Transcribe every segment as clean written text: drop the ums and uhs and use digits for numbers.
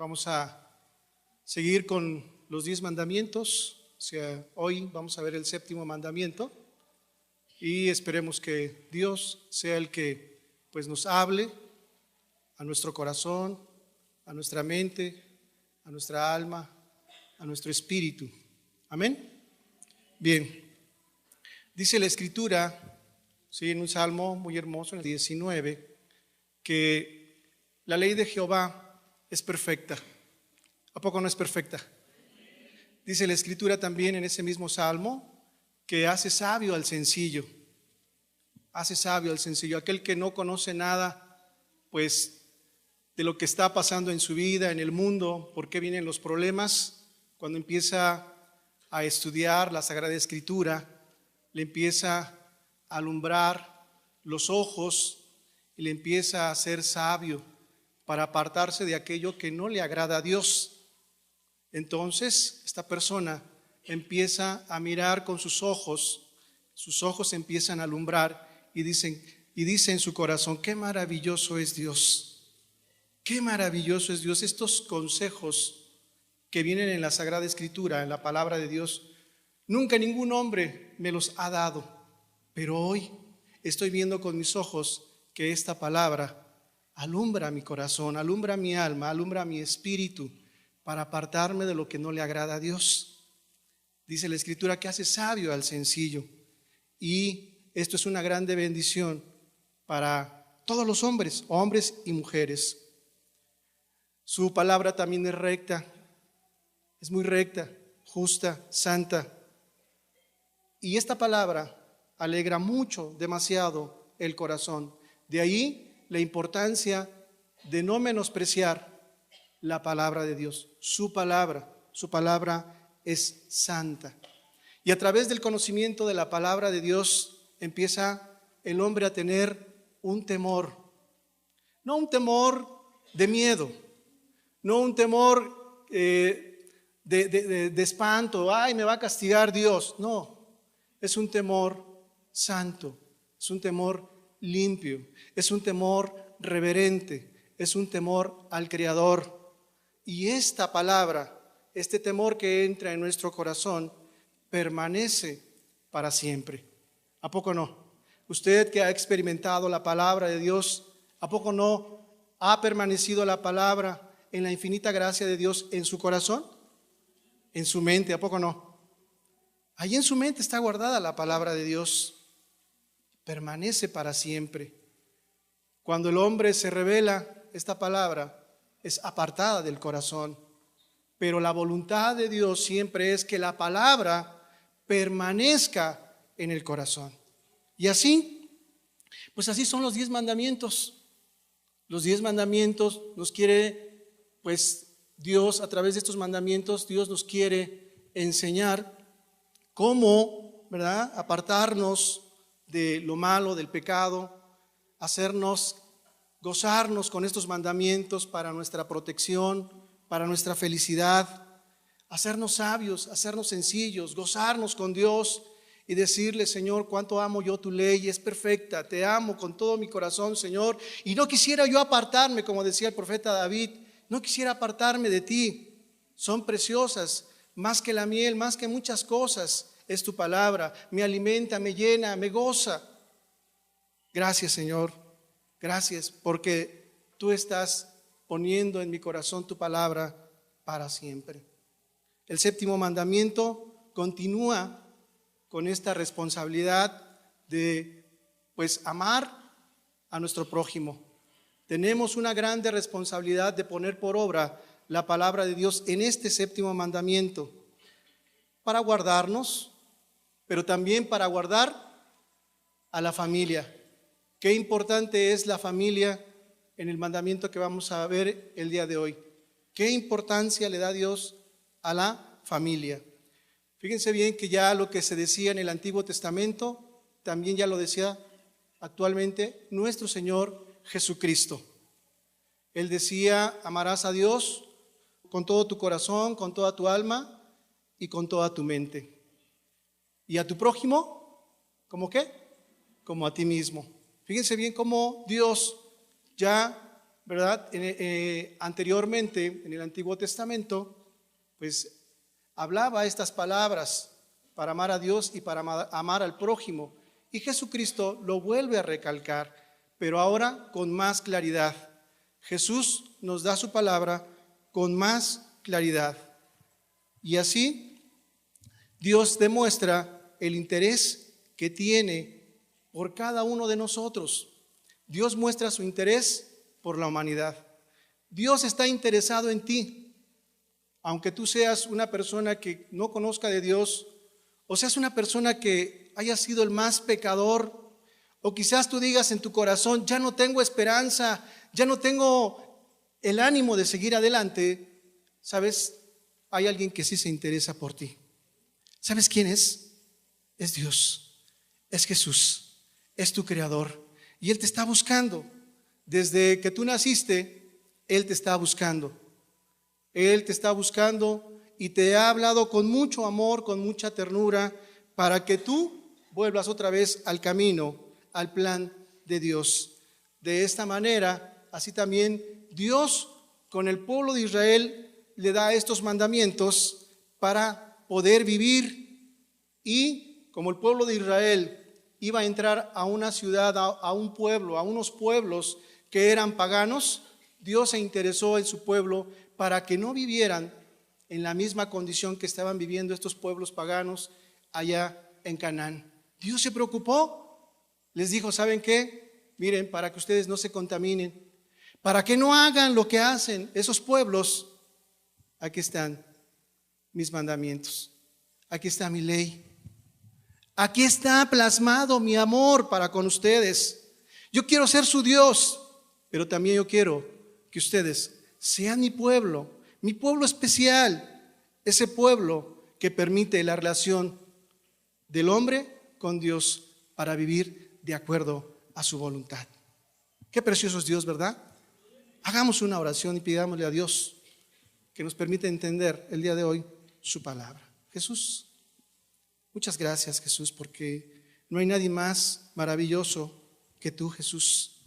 Vamos a seguir con los 10 mandamientos. Hoy vamos a ver el 7º mandamiento y esperemos que Dios sea el que pues nos hable a nuestro corazón, a nuestra mente, a nuestra alma, a nuestro espíritu. Amén. Bien, dice la Escritura, sí, en un salmo muy hermoso, en el 19, que la ley de Jehová es perfecta. ¿A poco no es perfecta? Dice la Escritura también en ese mismo salmo que hace sabio al sencillo. Hace sabio al sencillo, aquel que no conoce nada, pues, de lo que está pasando en su vida, en el mundo, por qué vienen los problemas. Cuando empieza a estudiar la Sagrada Escritura, le empieza a alumbrar los ojos y le empieza a ser sabio para apartarse de aquello que no le agrada a Dios. Entonces, esta persona empieza a mirar con sus ojos empiezan a alumbrar y dice en su corazón: qué maravilloso es Dios, qué maravilloso es Dios. Estos consejos que vienen en la Sagrada Escritura, en la palabra de Dios, nunca ningún hombre me los ha dado, pero hoy estoy viendo con mis ojos que esta palabra alumbra mi corazón, alumbra mi alma, alumbra mi espíritu para apartarme de lo que no le agrada a Dios. Dice la Escritura que hace sabio al sencillo, y esto es una grande bendición para todos los hombres y mujeres. Su palabra también es recta, es muy recta, justa, santa, y esta palabra alegra mucho, demasiado el corazón. De ahí la importancia de no menospreciar la palabra de Dios. Su palabra es santa. Y a través del conocimiento de la palabra de Dios empieza el hombre a tener un temor. No un temor de miedo, no un temor de espanto, ay, me va a castigar Dios. No, es un temor santo, es un temor limpio, es un temor reverente, es un temor al Creador. Y esta palabra, este temor que entra en nuestro corazón, permanece para siempre. ¿A poco no? Usted que ha experimentado la palabra de Dios, ¿a poco no ha permanecido la palabra en la infinita gracia de Dios en su corazón? En su mente, ¿a poco no? Allí en su mente está guardada la palabra de Dios. Permanece para siempre. Cuando el hombre se revela, esta palabra es apartada del corazón, pero la voluntad de Dios siempre es que la palabra permanezca en el corazón. Y así, pues así son los 10 mandamientos. Los 10 mandamientos nos quiere, pues Dios, a través de estos mandamientos, Dios nos quiere enseñar cómo, ¿verdad?, apartarnos de lo malo, del pecado, gozarnos con estos mandamientos para nuestra protección, para nuestra felicidad, hacernos sabios, hacernos sencillos, gozarnos con Dios y decirle: Señor, cuánto amo yo tu ley, es perfecta, te amo con todo mi corazón, Señor, y no quisiera yo apartarme, como decía el profeta David, no quisiera apartarme de ti. Son preciosas, más que la miel, más que muchas cosas es tu palabra, me alimenta, me llena, me goza. Gracias, Señor, gracias, porque tú estás poniendo en mi corazón tu palabra para siempre. El 7º mandamiento continúa con esta responsabilidad de, pues, amar a nuestro prójimo. Tenemos una grande responsabilidad de poner por obra la palabra de Dios en este 7º mandamiento para guardarnos, pero también para guardar a la familia. Qué importante es la familia en el mandamiento que vamos a ver el día de hoy. Qué importancia le da Dios a la familia. Fíjense bien que ya lo que se decía en el Antiguo Testamento, también ya lo decía actualmente nuestro Señor Jesucristo. Él decía: amarás a Dios con todo tu corazón, con toda tu alma y con toda tu mente. Y a tu prójimo, ¿cómo qué? Como a ti mismo. Fíjense bien cómo Dios ya ¿verdad? Anteriormente, en el Antiguo Testamento, pues hablaba estas palabras para amar a Dios y para amar al prójimo. Y Jesucristo lo vuelve a recalcar, pero ahora con más claridad. Jesús nos da su palabra con más claridad. Y así Dios demuestra el interés que tiene por cada uno de nosotros. Dios muestra su interés por la humanidad. Dios está interesado en ti. Aunque tú seas una persona que no conozca de Dios, o seas una persona que haya sido el más pecador, o quizás tú digas en tu corazón, ya no tengo esperanza, ya no tengo el ánimo de seguir adelante, ¿sabes? Hay alguien que sí se interesa por ti. ¿Sabes quién es? Es Dios, es Jesús, es tu Creador. Y Él te está buscando. Desde que tú naciste, Él te está buscando. Él te está buscando y te ha hablado con mucho amor, con mucha ternura, para que tú vuelvas otra vez al camino, al plan de Dios. De esta manera, así también Dios con el pueblo de Israel le da estos mandamientos para poder vivir. Y como el pueblo de Israel iba a entrar a una ciudad, a un pueblo, a unos pueblos que eran paganos, Dios se interesó en su pueblo para que no vivieran en la misma condición que estaban viviendo estos pueblos paganos allá en Canaán. Dios se preocupó, les dijo, ¿saben qué? Miren, para que ustedes no se contaminen, para que no hagan lo que hacen esos pueblos, aquí están mis mandamientos, aquí está mi ley, aquí está plasmado mi amor para con ustedes. Yo quiero ser su Dios, pero también yo quiero que ustedes sean mi pueblo especial, ese pueblo que permite la relación del hombre con Dios para vivir de acuerdo a su voluntad. Qué precioso es Dios, ¿verdad? Hagamos una oración y pidámosle a Dios que nos permita entender el día de hoy su palabra. Jesús, muchas gracias, Jesús, porque no hay nadie más maravilloso que tú, Jesús,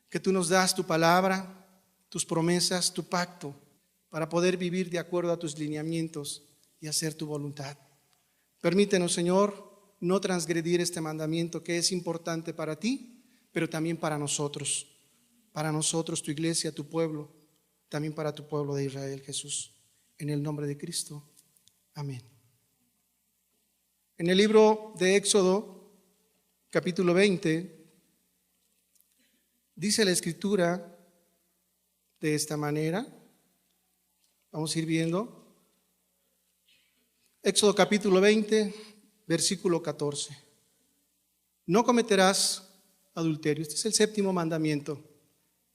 que tú nos das tu palabra, tus promesas, tu pacto, para poder vivir de acuerdo a tus lineamientos y hacer tu voluntad. Permítenos, Señor, no transgredir este mandamiento que es importante para ti, pero también para nosotros, tu iglesia, tu pueblo, también para tu pueblo de Israel, Jesús. En el nombre de Cristo. Amén. En el libro de Éxodo, capítulo 20, dice la Escritura de esta manera. Vamos a ir viendo. Éxodo capítulo 20, versículo 14. No cometerás adulterio. Este es el séptimo mandamiento.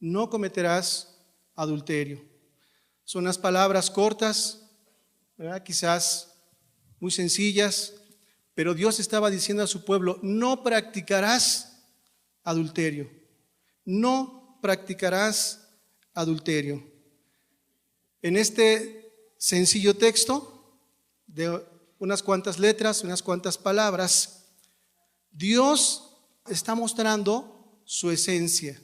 No cometerás adulterio. Son unas palabras cortas, ¿verdad? Quizás muy sencillas, pero Dios estaba diciendo a su pueblo, no practicarás adulterio. No practicarás adulterio. En este sencillo texto de unas cuantas letras, unas cuantas palabras, Dios está mostrando su esencia,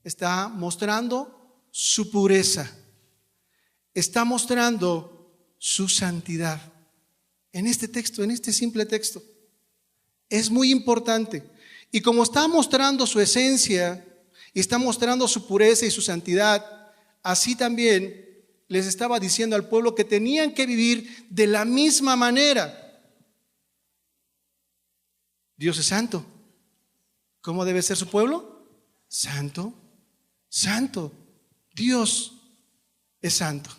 está mostrando su pureza, está mostrando su santidad. En este texto, en este simple texto, es muy importante. Y como está mostrando su esencia y está mostrando su pureza y su santidad, así también les estaba diciendo al pueblo que tenían que vivir de la misma manera. Dios es santo. ¿Cómo debe ser su pueblo? Santo, santo. Dios es santo.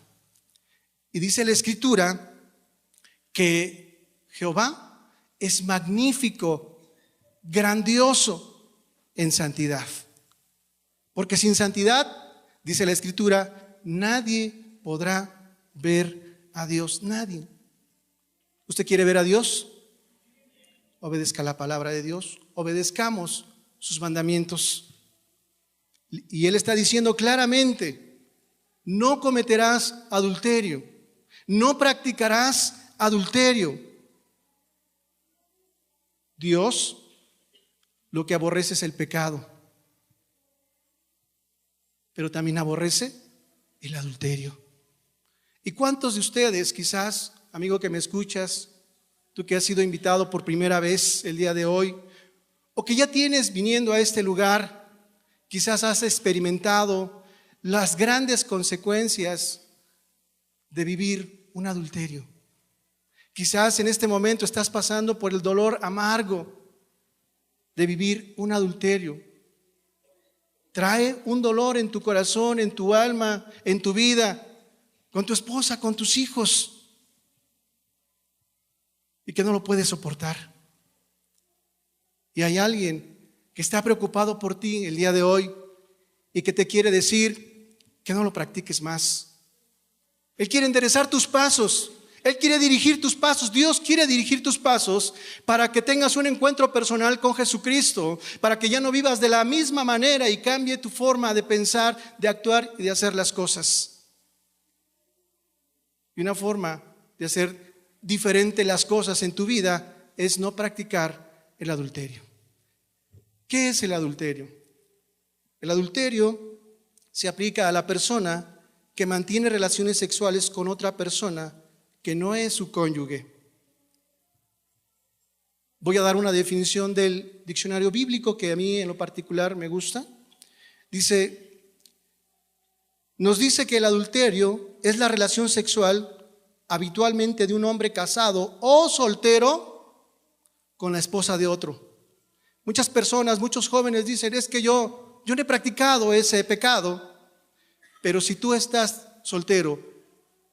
Y dice la Escritura que Jehová es magnífico, grandioso en santidad. Porque sin santidad, dice la Escritura, nadie podrá ver a Dios. Nadie. ¿Usted quiere ver a Dios? Obedezca la palabra de Dios. Obedezcamos sus mandamientos. Y Él está diciendo claramente, no cometerás adulterio, no practicarás adulterio. Dios lo que aborrece es el pecado. pero también aborrece el adulterio. ¿Y cuántos de ustedes, quizás, amigo que me escuchas, tú que has sido invitado por primera vez el día de hoy, o que ya tienes viniendo a este lugar, quizás has experimentado las grandes consecuencias de vivir un adulterio? Quizás en este momento estás pasando por el dolor amargo de vivir un adulterio. Trae un dolor en tu corazón, en tu alma, en tu vida, con tu esposa, con tus hijos, y que no lo puedes soportar. Y hay alguien que está preocupado por ti el día de hoy y que te quiere decir que no lo practiques más. Él quiere enderezar tus pasos. Él quiere dirigir tus pasos. Dios quiere dirigir tus pasos para que tengas un encuentro personal con Jesucristo, para que ya no vivas de la misma manera y cambie tu forma de pensar, de actuar y de hacer las cosas. Y una forma de hacer diferente las cosas en tu vida es no practicar el adulterio. ¿Qué es el adulterio? El adulterio se aplica a la persona que mantiene relaciones sexuales con otra persona que no es su cónyuge. Voy a dar una definición del diccionario bíblico que a mí en lo particular me gusta. Nos dice que el adulterio es la relación sexual habitualmente de un hombre casado o soltero con la esposa de otro. Muchas personas, muchos jóvenes dicen, es que yo no he practicado ese pecado, pero si tú estás soltero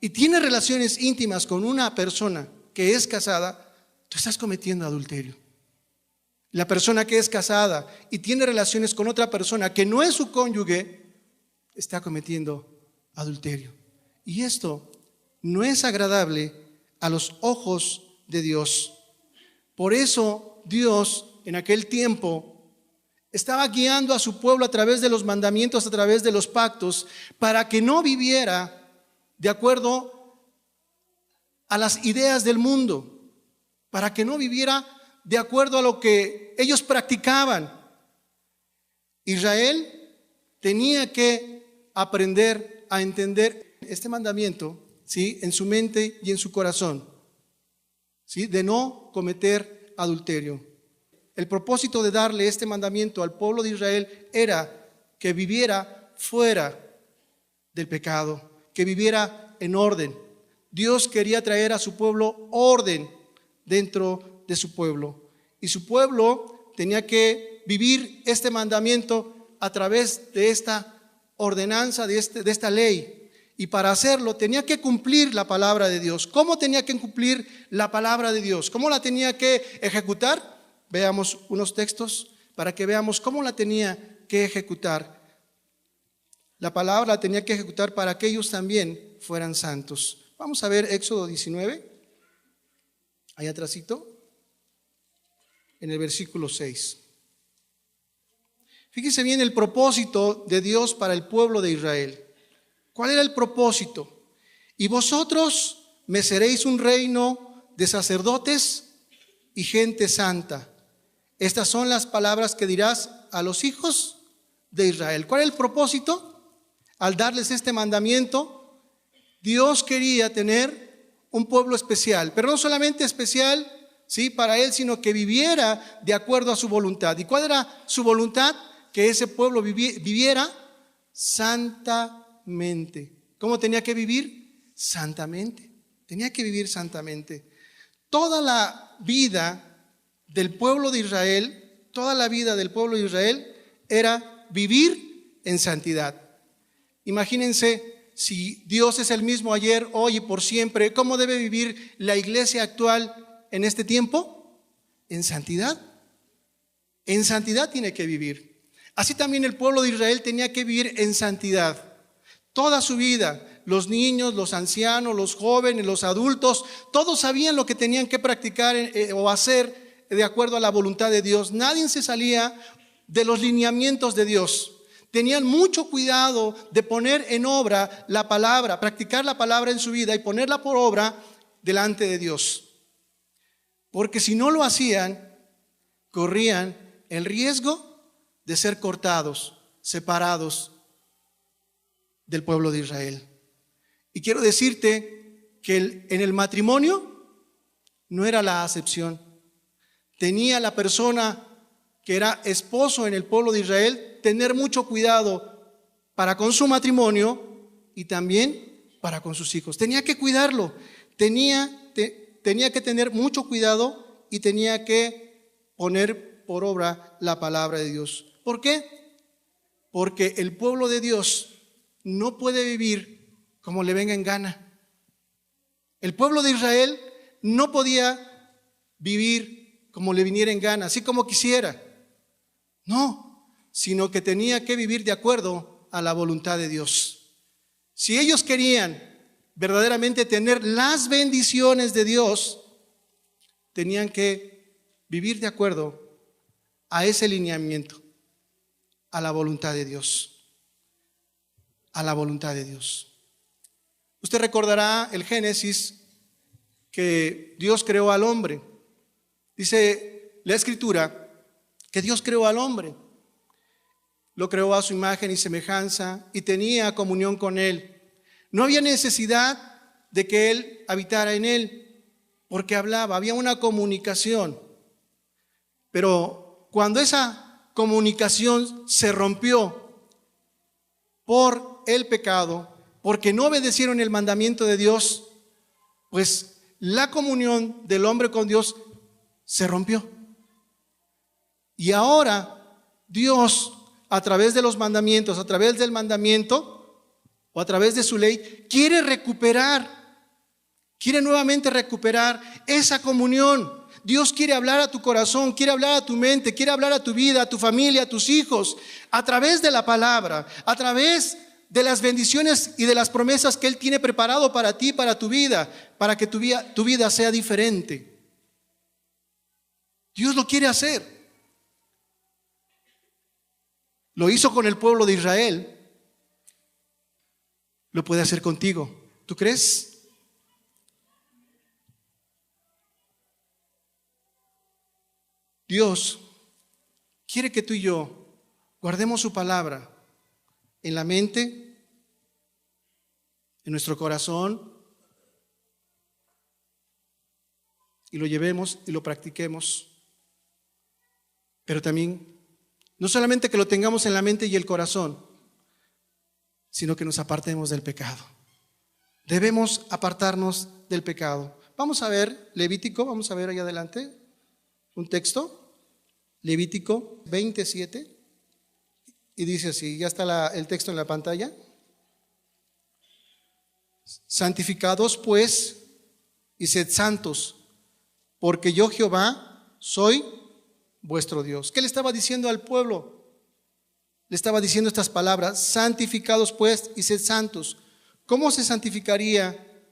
y tienes relaciones íntimas con una persona que es casada, tú estás cometiendo adulterio. La persona que es casada y tiene relaciones con otra persona que no es su cónyuge, está cometiendo adulterio. Y esto no es agradable a los ojos de Dios. Por eso Dios en aquel tiempo estaba guiando a su pueblo a través de los mandamientos, a través de los pactos, para que no viviera de acuerdo a las ideas del mundo, para que no viviera de acuerdo a lo que ellos practicaban. Israel tenía que aprender a entender este mandamiento, ¿sí?, en su mente y en su corazón, ¿sí?, de no cometer adulterio. El propósito de darle este mandamiento al pueblo de Israel era que viviera fuera del pecado, que viviera en orden. Dios quería traer a su pueblo orden dentro de su pueblo. Y su pueblo tenía que vivir este mandamiento a través de esta ordenanza, de esta ley. Y para hacerlo tenía que cumplir la palabra de Dios. ¿Cómo tenía que cumplir la palabra de Dios? ¿Cómo la tenía que ejecutar? Veamos unos textos para que veamos cómo la tenía que ejecutar. La palabra la tenía que ejecutar para que ellos también fueran santos. Vamos a ver Éxodo 19, ahí atrásito, en el versículo 6. Fíjese bien el propósito de Dios para el pueblo de Israel. ¿Cuál era el propósito? Y vosotros me seréis un reino de sacerdotes y gente santa. Estas son las palabras que dirás a los hijos de Israel. ¿Cuál es el propósito? Al darles este mandamiento, Dios quería tener un pueblo especial, pero no solamente especial, ¿sí?, para Él, sino que viviera de acuerdo a su voluntad. ¿Y cuál era su voluntad? Que ese pueblo viviera santamente. ¿Cómo tenía que vivir? Santamente. Tenía que vivir santamente. Toda la vida del pueblo de Israel, toda la vida del pueblo de Israel era vivir en santidad. Imagínense, si Dios es el mismo ayer, hoy y por siempre, ¿cómo debe vivir la iglesia actual en este tiempo? En santidad. En santidad tiene que vivir. Así también el pueblo de Israel tenía que vivir en santidad. Toda su vida, los niños, los ancianos, los jóvenes, los adultos, todos sabían lo que tenían que practicar o hacer de acuerdo a la voluntad de Dios. Nadie se salía de los lineamientos de Dios. Tenían mucho cuidado de poner en obra la palabra, practicar la palabra en su vida y ponerla por obra delante de Dios. Porque si no lo hacían, corrían el riesgo de ser cortados, separados del pueblo de Israel. Y quiero decirte que en el matrimonio no era la acepción. Tenía la persona que era esposo en el pueblo de Israel tener mucho cuidado para con su matrimonio y también para con sus hijos. Tenía que cuidarlo, tenía que tener mucho cuidado y tenía que poner por obra la palabra de Dios. ¿Por qué? Porque el pueblo de Dios no puede vivir como le venga en gana. El pueblo de Israel no podía vivir como le viniera en gana, así como quisiera. No, sino que tenía que vivir de acuerdo a la voluntad de Dios. Si ellos querían verdaderamente tener las bendiciones de Dios, tenían que vivir de acuerdo a ese lineamiento, a la voluntad de Dios, a la voluntad de Dios. Usted recordará el Génesis, que Dios creó al hombre. Dice la Escritura que Dios creó al hombre, lo creó a su imagen y semejanza y tenía comunión con él. No había necesidad de que él habitara en él, porque hablaba, había una comunicación. Pero cuando esa comunicación se rompió por el pecado, porque no obedecieron el mandamiento de Dios, pues la comunión del hombre con Dios se rompió. Y ahora Dios, a través de los mandamientos, a través del mandamiento o a través de su ley, quiere nuevamente recuperar esa comunión. Dios quiere hablar a tu corazón, quiere hablar a tu mente, quiere hablar a tu vida, a tu familia, a tus hijos, a través de la palabra, a través de las bendiciones y de las promesas que Él tiene preparado para ti, para tu vida, para que tu vida sea diferente. Dios lo quiere hacer. Lo hizo con el pueblo de Israel. Lo puede hacer contigo. ¿Tú crees? Dios quiere que tú y yo guardemos su palabra en la mente, en nuestro corazón, y lo llevemos y lo practiquemos. Pero también, no solamente que lo tengamos en la mente y el corazón, sino que nos apartemos del pecado. Debemos apartarnos del pecado. Vamos a ver Levítico, vamos a ver ahí adelante un texto, Levítico 27, y dice así, ya está el texto en la pantalla. Santificados pues y sed santos, porque yo Jehová soy vuestro Dios. ¿Qué le estaba diciendo al pueblo? Le estaba diciendo estas palabras: santificados pues y sed santos. ¿Cómo se santificaría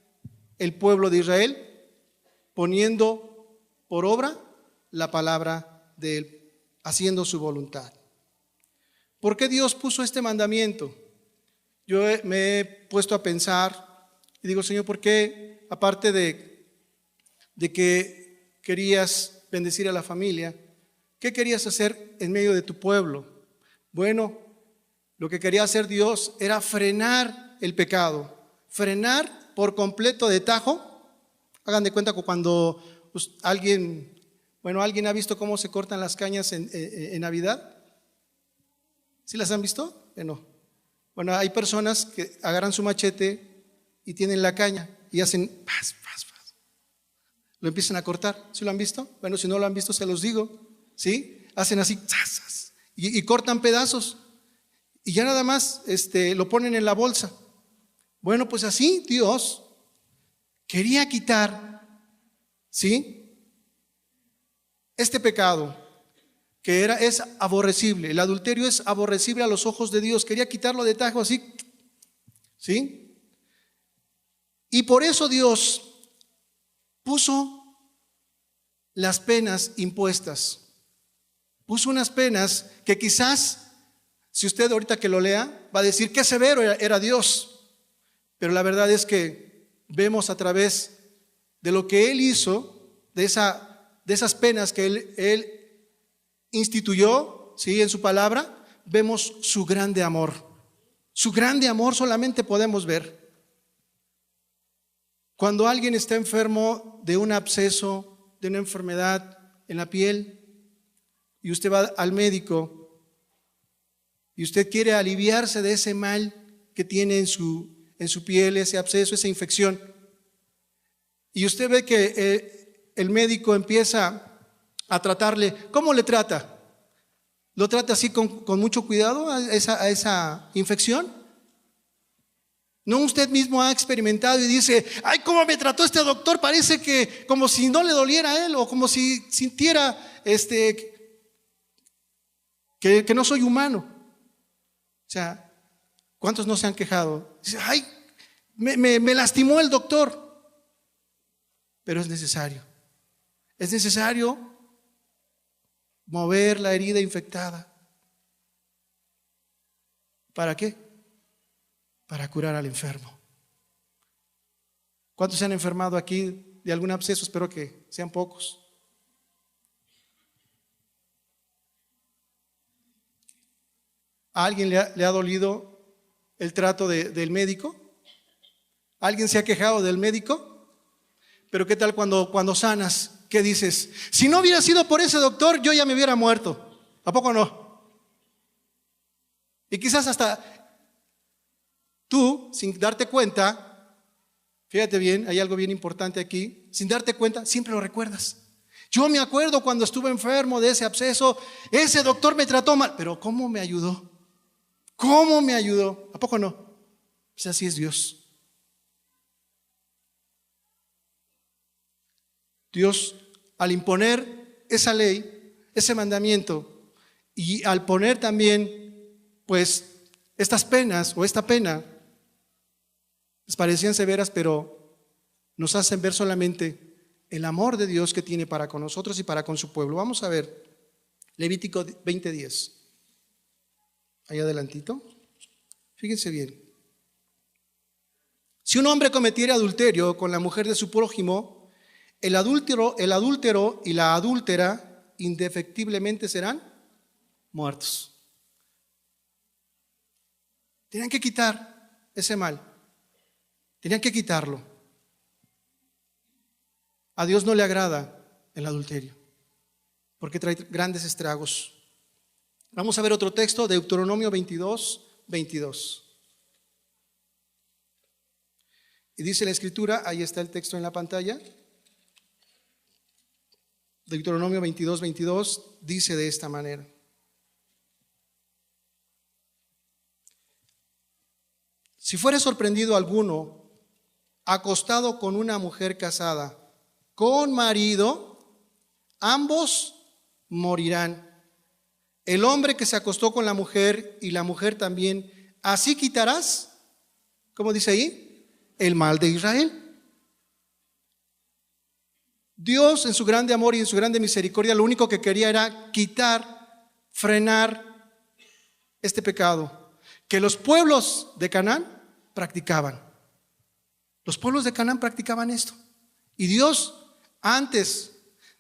el pueblo de Israel? Poniendo por obra la palabra de Él, haciendo su voluntad. ¿Por qué Dios puso este mandamiento? Yo me he puesto a pensar y digo, Señor, ¿por qué, aparte de que querías bendecir a la familia, qué querías hacer en medio de tu pueblo? Bueno, lo que quería hacer Dios era frenar el pecado, frenar por completo de tajo. Hagan de cuenta que cuando alguien ha visto cómo se cortan las cañas en Navidad. ¿Sí las han visto? Bueno, hay personas que agarran su machete y tienen la caña y hacen paz. Lo empiezan a cortar. ¿Sí lo han visto? Bueno, si no lo han visto, se los digo. ¿Sí? Hacen así y cortan pedazos y ya nada más lo ponen en la bolsa. Bueno, pues así Dios quería quitar, ¿sí?, este pecado que es aborrecible. El adulterio es aborrecible a los ojos de Dios. Quería quitarlo de tajo así, ¿sí? Y por eso Dios puso las penas impuestas. Puso unas penas que quizás, si usted ahorita que lo lea, va a decir qué severo era Dios. Pero la verdad es que vemos a través de lo que Él hizo, de esas penas que Él instituyó, ¿sí?, en su palabra, vemos su grande amor. Su grande amor solamente podemos ver cuando alguien está enfermo de un absceso, de una enfermedad en la piel, y usted va al médico y usted quiere aliviarse de ese mal que tiene en su piel, ese absceso, esa infección. Y usted ve que el médico empieza a tratarle. ¿Cómo le trata? ¿Lo trata así con mucho cuidado a esa infección? ¿No usted mismo ha experimentado y dice, ay, cómo me trató este doctor? Parece que como si no le doliera a él, o como si sintiera que no soy humano. O sea, ¿cuántos no se han quejado? Dice, ay, me lastimó el doctor. Pero es necesario. Es necesario mover la herida infectada. ¿Para qué? Para curar al enfermo. ¿Cuántos se han enfermado aquí de algún absceso? Espero que sean pocos. ¿A alguien le ha dolido el trato del médico? ¿Alguien se ha quejado del médico? Pero ¿qué tal cuando sanas? ¿Qué dices? Si no hubiera sido por ese doctor, yo ya me hubiera muerto. ¿A poco no? Y quizás hasta tú, sin darte cuenta, fíjate bien, hay algo bien importante aquí, sin darte cuenta, siempre lo recuerdas. Yo me acuerdo cuando estuve enfermo de ese absceso, ese doctor me trató mal, pero ¿cómo me ayudó? ¿Cómo me ayudó? ¿A poco no? Pues así es Dios. Dios, al imponer esa ley, ese mandamiento, y al poner también, pues, estas penas o esta pena, les parecían severas, pero nos hacen ver solamente el amor de Dios que tiene para con nosotros y para con su pueblo. Vamos a ver Levítico 20:10. Ahí adelantito. Fíjense bien. Si un hombre cometiera adulterio con la mujer de su prójimo, el adúltero y la adúltera indefectiblemente serán muertos. Tenían que quitar ese mal. Tenían que quitarlo. A Dios no le agrada el adulterio, porque trae grandes estragos. Vamos a ver otro texto, Deuteronomio 22:22. Y dice la Escritura, ahí está el texto en la pantalla. Deuteronomio 22:22 dice de esta manera. Si fuere sorprendido alguno acostado con una mujer casada, con marido, ambos morirán. El hombre que se acostó con la mujer y la mujer también, así quitarás, ¿cómo dice ahí? El mal de Israel. Dios en su grande amor y en su grande misericordia lo único que quería era quitar, frenar este pecado que los pueblos de Canaán practicaban. Los pueblos de Canaán practicaban esto. Y Dios, antes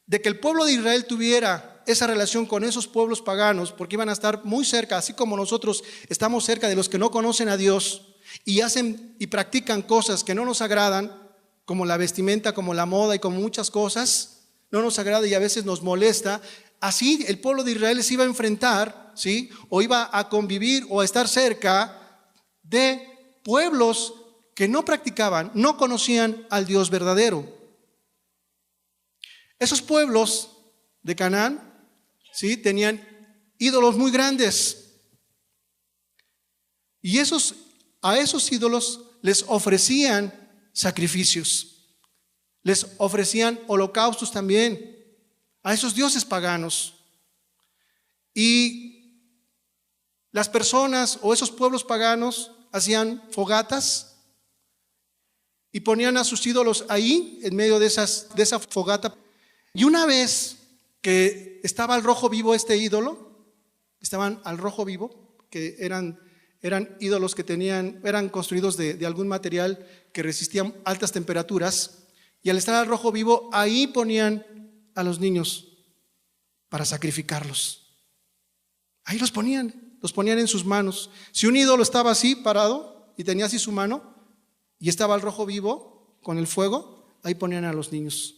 de que el pueblo de Israel tuviera esa relación con esos pueblos paganos, porque iban a estar muy cerca, así como nosotros estamos cerca de los que no conocen a Dios y hacen y practican cosas que no nos agradan, como la vestimenta, como la moda y como muchas cosas, no nos agrada y a veces nos molesta. Así el pueblo de Israel se iba a enfrentar, ¿sí? O iba a convivir o a estar cerca de pueblos que no practicaban, no conocían al Dios verdadero. Esos pueblos de Canaán, ¿sí? Tenían ídolos muy grandes. Y a esos ídolos les ofrecían sacrificios, les ofrecían holocaustos también a esos dioses paganos. Y las personas o esos pueblos paganos hacían fogatas y ponían a sus ídolos ahí en medio de esa fogata. Y una vez que estaba al rojo vivo este ídolo, estaban al rojo vivo, que eran ídolos que eran construidos de algún material que resistían altas temperaturas, y al estar al rojo vivo, ahí ponían a los niños para sacrificarlos. Ahí los ponían. los ponían en sus manos. Si un ídolo estaba así parado y tenía así su mano y estaba el rojo vivo con el fuego, ahí ponían a los niños.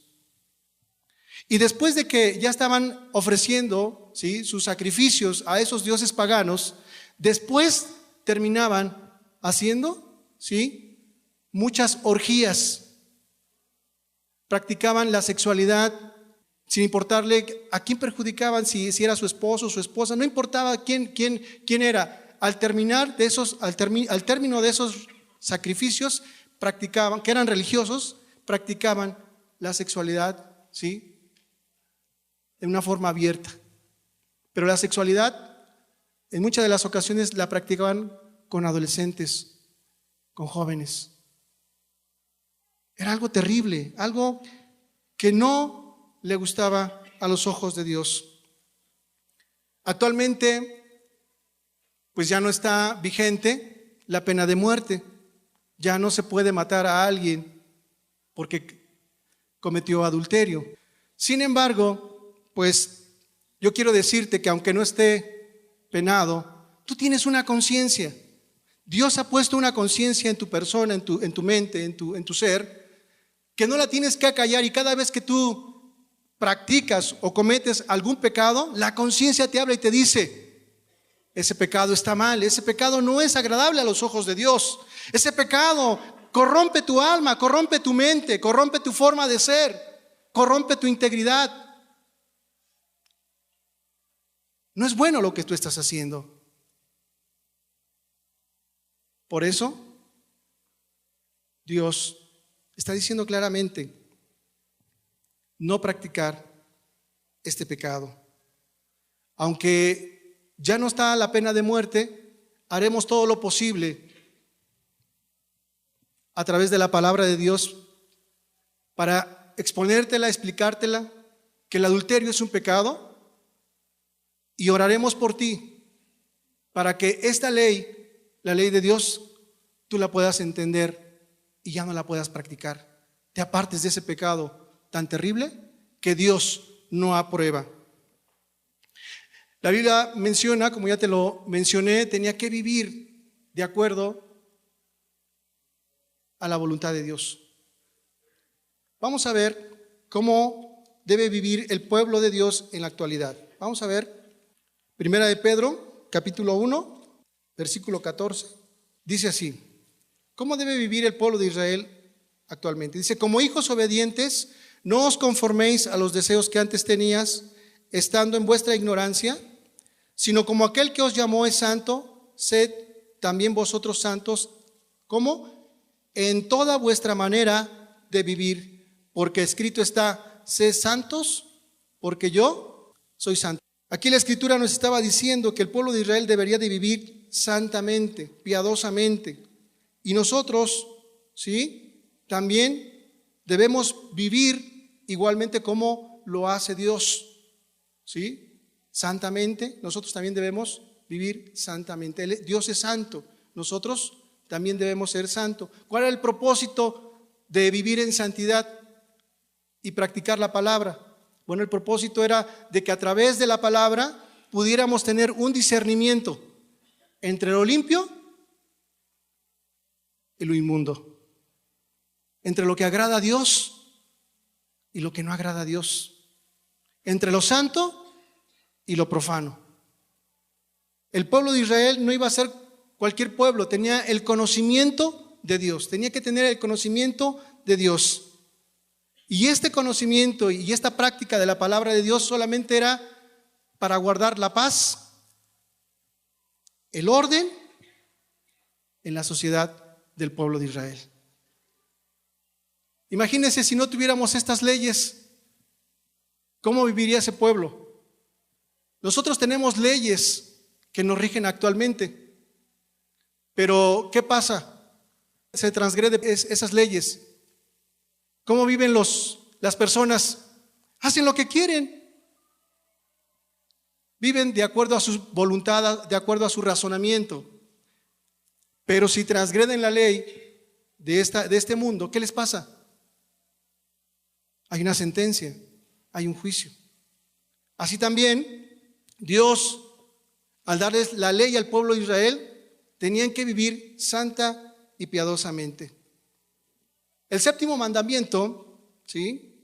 Y después de que ya estaban ofreciendo, ¿sí?, sus sacrificios a esos dioses paganos, después terminaban haciendo, ¿sí?, muchas orgías. Practicaban la sexualidad sin importarle a quién perjudicaban, si era su esposo o su esposa, no importaba quién era. Al término de esos sacrificios, practicaban, que eran religiosos, practicaban la sexualidad, ¿sí?, en una forma abierta. Pero la sexualidad, en muchas de las ocasiones, la practicaban con adolescentes, con jóvenes. Era algo terrible, algo que no le gustaba a los ojos de Dios. Actualmente, pues ya no está vigente la pena de muerte. Ya no se puede matar a alguien porque cometió adulterio. Sin embargo, pues yo quiero decirte que aunque no esté penado, tú tienes una conciencia. Dios ha puesto una conciencia en tu persona, en tu mente, en tu ser, que no la tienes que acallar, y cada vez que tú practicas o cometes algún pecado, la conciencia te habla y te dice: ese pecado está mal, ese pecado no es agradable a los ojos de Dios, ese pecado corrompe tu alma, corrompe tu mente, corrompe tu forma de ser, corrompe tu integridad. No es bueno lo que tú estás haciendo. Por eso, Dios está diciendo claramente: no practicar este pecado. Aunque ya no está la pena de muerte, haremos todo lo posible a través de la palabra de Dios para exponértela, explicártela, que el adulterio es un pecado, y oraremos por ti para que esta ley, la ley de Dios, tú la puedas entender y ya no la puedas practicar. Te apartes de ese pecado tan terrible que Dios no aprueba. La Biblia menciona, como ya te lo mencioné, tenía que vivir de acuerdo a la voluntad de Dios. Vamos a ver cómo debe vivir el pueblo de Dios en la actualidad. Vamos a ver Primera de Pedro, capítulo 1, versículo 14. Dice así: ¿cómo debe vivir el pueblo de Israel actualmente? Dice: como hijos obedientes, no os conforméis a los deseos que antes tenías, estando en vuestra ignorancia, sino como aquel que os llamó es santo, sed también vosotros santos, ¿cómo? En toda vuestra manera de vivir, porque escrito está: sed santos, porque yo soy santo. Aquí la Escritura nos estaba diciendo que el pueblo de Israel debería de vivir santamente, piadosamente. Y nosotros, ¿sí?, también debemos vivir igualmente como lo hace Dios, ¿sí?, santamente. Nosotros también debemos vivir santamente. Dios es santo, nosotros también debemos ser santos. ¿Cuál era el propósito de vivir en santidad y practicar la palabra? Bueno, el propósito era de que a través de la palabra pudiéramos tener un discernimiento entre lo limpio y lo inmundo, entre lo que agrada a Dios y lo que no agrada a Dios, entre lo santo y lo profano. El pueblo de Israel no iba a ser cualquier pueblo, tenía el conocimiento de Dios, tenía que tener el conocimiento de Dios. Y este conocimiento y esta práctica de la palabra de Dios solamente era para guardar la paz, el orden en la sociedad del pueblo de Israel. Imagínense si no tuviéramos estas leyes, ¿cómo viviría ese pueblo? Nosotros tenemos leyes que nos rigen actualmente, pero ¿qué pasa? Se transgrede esas leyes. ¿Cómo viven las personas? Hacen lo que quieren. Viven de acuerdo a su voluntad, de acuerdo a su razonamiento. Pero si transgreden la ley de este mundo, ¿qué les pasa? Hay una sentencia, hay un juicio. Así también, Dios al darles la ley al pueblo de Israel, tenían que vivir santa y piadosamente. El séptimo mandamiento, ¿sí?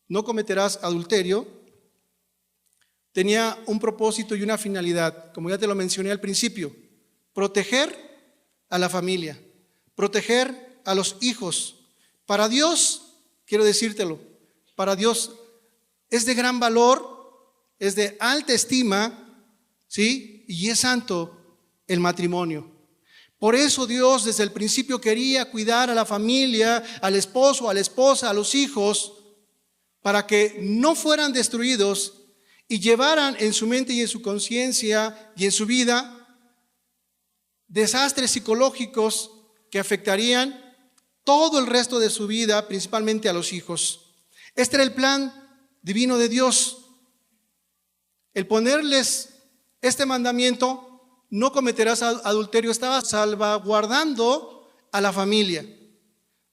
No cometerás adulterio, tenía un propósito y una finalidad, como ya te lo mencioné al principio: proteger a la familia, proteger a los hijos. Para Dios, quiero decírtelo, para Dios es de gran valor, es de alta estima, ¿sí? Y es santo el matrimonio. Por eso Dios desde el principio quería cuidar a la familia, al esposo, a la esposa, a los hijos, para que no fueran destruidos y llevaran en su mente y en su conciencia y en su vida desastres psicológicos que afectarían todo el resto de su vida, principalmente a los hijos. Este era el plan divino de Dios. El ponerles este mandamiento, no cometerás adulterio, estaba salvaguardando a la familia.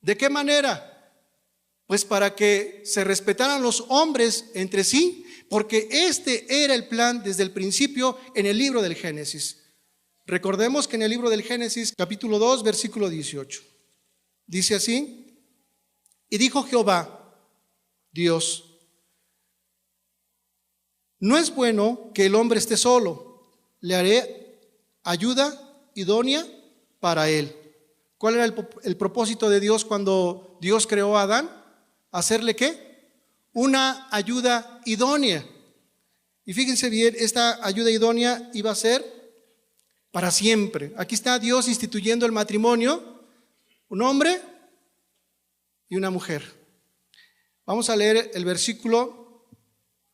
¿De qué manera? Pues para que se respetaran los hombres entre sí, porque este era el plan desde el principio en el libro del Génesis. Recordemos que en el libro del Génesis, capítulo 2, versículo 18, dice así: y dijo Jehová, Dios, no es bueno que el hombre esté solo, le haré ayuda idónea para él. ¿Cuál era el propósito de Dios cuando Dios creó a Adán? ¿Hacerle qué? Una ayuda idónea. Y fíjense bien, esta ayuda idónea iba a ser para siempre. Aquí está Dios instituyendo el matrimonio, un hombre y una mujer. Vamos a leer el versículo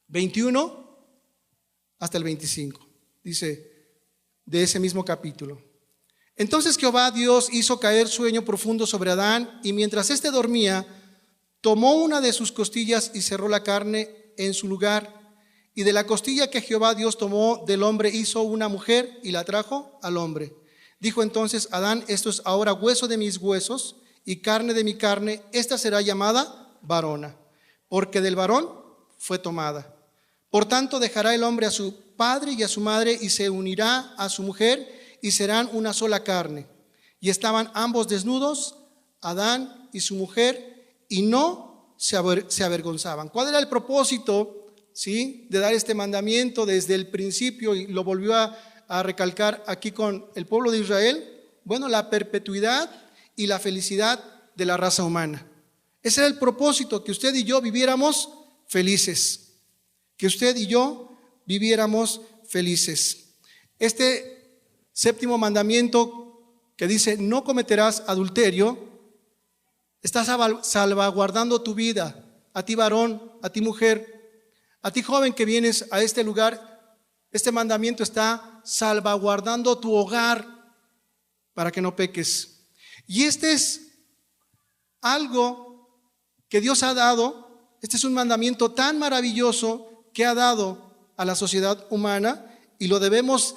21 hasta el 25. Dice, de ese mismo capítulo: entonces Jehová Dios hizo caer sueño profundo sobre Adán, y mientras éste dormía, tomó una de sus costillas y cerró la carne en su lugar. Y de la costilla que Jehová Dios tomó del hombre hizo una mujer y la trajo al hombre. Dijo entonces Adán: esto es ahora hueso de mis huesos y carne de mi carne, esta será llamada varona, porque del varón fue tomada. Por tanto dejará el hombre a su padre y a su madre y se unirá a su mujer y serán una sola carne. Y estaban ambos desnudos, Adán y su mujer, y no se avergonzaban. ¿Cuál era el propósito, sí, de dar este mandamiento desde el principio? Y lo volvió a recalcar aquí con el pueblo de Israel. Bueno, la perpetuidad y la felicidad de la raza humana. Ese era el propósito, que usted y yo viviéramos felices. Que usted y yo viviéramos felices. Este séptimo mandamiento que dice no cometerás adulterio, está salvaguardando tu vida, a ti varón, a ti mujer, a ti joven que vienes a este lugar. Este mandamiento está salvaguardando tu hogar para que no peques. Y este es algo que Dios ha dado. Este es un mandamiento tan maravilloso que ha dado a la sociedad humana y lo debemos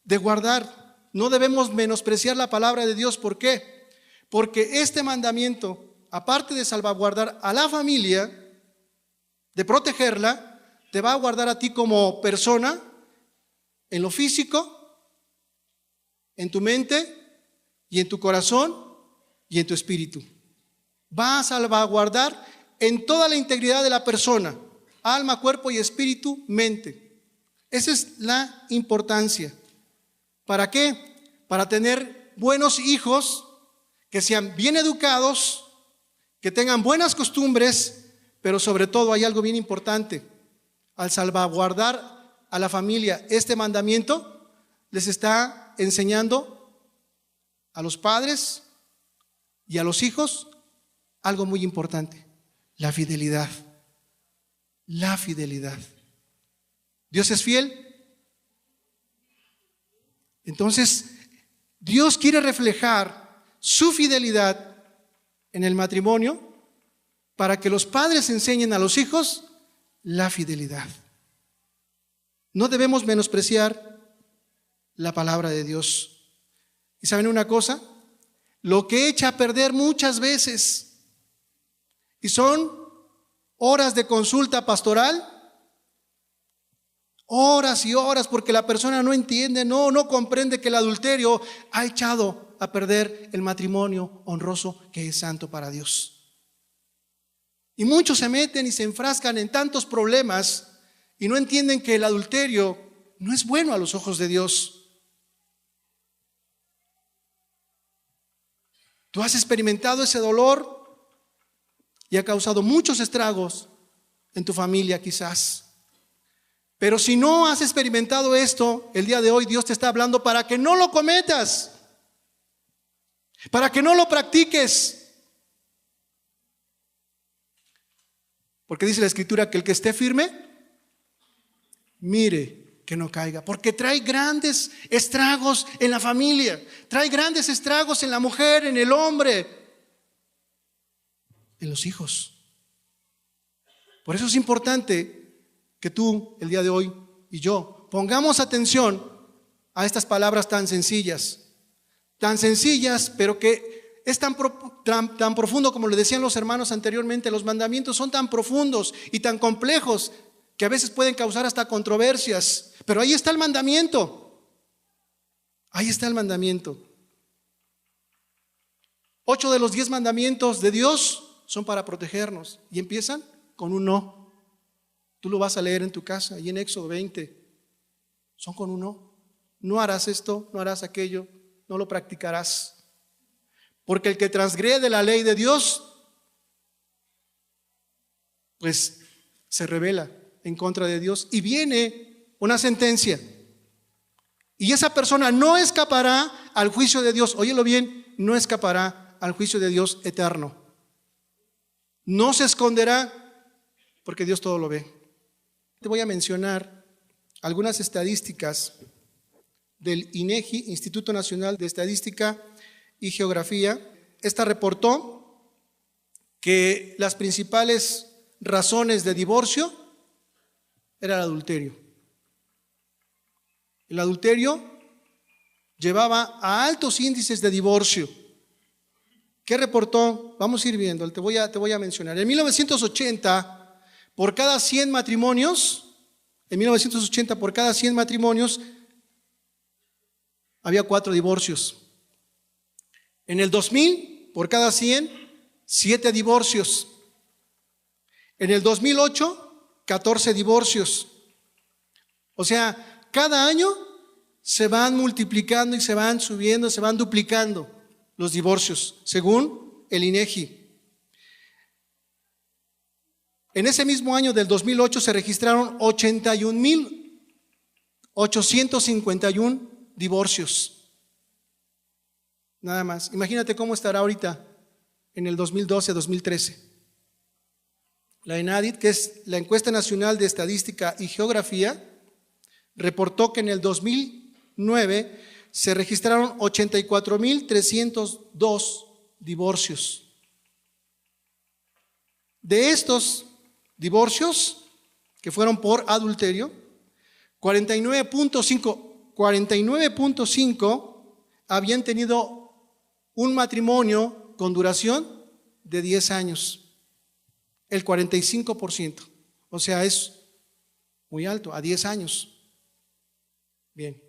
de guardar. No debemos menospreciar la palabra de Dios. ¿Por qué? Porque este mandamiento, aparte de salvaguardar a la familia, de protegerla, te va a guardar a ti como persona, en lo físico, en tu mente y en tu corazón y en tu espíritu. Va a salvaguardar en toda la integridad de la persona: alma, cuerpo y espíritu, mente. Esa es la importancia. ¿Para qué? Para tener buenos hijos que sean bien educados, que tengan buenas costumbres, pero sobre todo hay algo bien importante. Al salvaguardar a la familia este mandamiento, les está enseñando a los padres y a los hijos algo muy importante: la fidelidad. La fidelidad. ¿Dios es fiel? Entonces, Dios quiere reflejar su fidelidad en el matrimonio para que los padres enseñen a los hijos la fidelidad. No debemos menospreciar la palabra de Dios. ¿Y saben una cosa? Lo que echa a perder muchas veces, y son horas de consulta pastoral, horas y horas, porque la persona no entiende, no comprende que el adulterio ha echado a perder el matrimonio honroso que es santo para Dios. Y muchos se meten y se enfrascan en tantos problemas y no entienden que el adulterio no es bueno a los ojos de Dios. Tú has experimentado ese dolor y ha causado muchos estragos en tu familia quizás. Pero si no has experimentado esto, el día de hoy Dios te está hablando para que no lo cometas, para que no lo practiques. Porque dice la Escritura que el que esté firme, mire que no caiga, porque trae grandes estragos en la familia, trae grandes estragos en la mujer, en el hombre, en los hijos. Por eso es importante que tú, el día de hoy, y yo, pongamos atención a estas palabras tan sencillas, pero que es tan profundo, como le decían los hermanos anteriormente. Los mandamientos son tan profundos y tan complejos que a veces pueden causar hasta controversias, pero ahí está el mandamiento. Ahí está el mandamiento. 8 de los 10 mandamientos de Dios son para protegernos y empiezan con un no. Tú lo vas a leer en tu casa y en Éxodo 20. Son con un no. No harás esto, no harás aquello, no lo practicarás. Porque el que transgrede la ley de Dios, pues se rebela en contra de Dios y viene una sentencia. Y esa persona no escapará al juicio de Dios. Óyelo bien, no escapará al juicio de Dios eterno. No se esconderá porque Dios todo lo ve. Te voy a mencionar algunas estadísticas del INEGI, Instituto Nacional de Estadística y Geografía. Esta reportó que las principales razones de divorcio era el adulterio. El adulterio llevaba a altos índices de divorcio. ¿Qué reportó? Vamos a ir viendo, te voy a mencionar. En 1980, por cada 100 matrimonios, había 4 divorcios. En el 2000, por cada 100, 7 divorcios. En el 2008, 14 divorcios. O sea, cada año se van multiplicando y se van subiendo, se van duplicando los divorcios, según el INEGI. En ese mismo año del 2008 se registraron 81,851 divorcios. Nada más. Imagínate cómo estará ahorita en el 2012-2013. La ENADIT, que es la Encuesta Nacional de Estadística y Geografía, reportó que en el 2009 se registraron 84,302 divorcios. De estos divorcios que fueron por adulterio, 49.5 habían tenido un matrimonio con duración de 10 años. El 45%, o sea, es muy alto, a 10 años. Bien.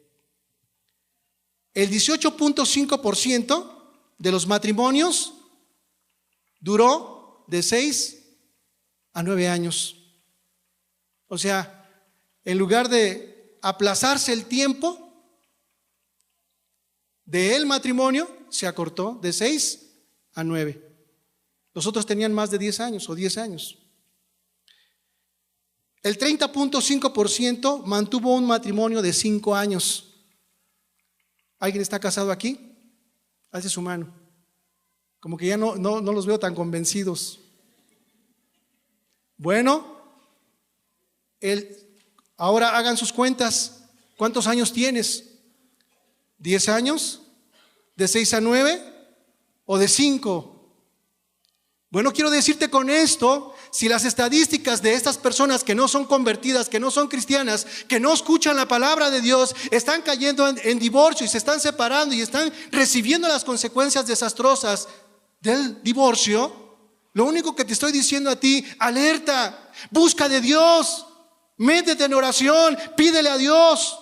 El 18.5% de los matrimonios duró de 6 a 9 años. O sea, en lugar de aplazarse el tiempo del matrimonio, se acortó de 6 a 9. Los otros tenían más de 10 años o 10 años. El 30.5% mantuvo un matrimonio de 5 años. ¿Alguien está casado aquí? Alce su mano. Como que ya no los veo tan convencidos. Bueno, ahora hagan sus cuentas. ¿Cuántos años tienes? ¿10 años? ¿De 6 a 9? ¿O de 5? Bueno, quiero decirte con esto, si las estadísticas de estas personas que no son convertidas, que no son cristianas, que no escuchan la palabra de Dios, están cayendo en divorcio y se están separando y están recibiendo las consecuencias desastrosas del divorcio, lo único que te estoy diciendo a ti, alerta, busca de Dios, Métete en oración, pídele a Dios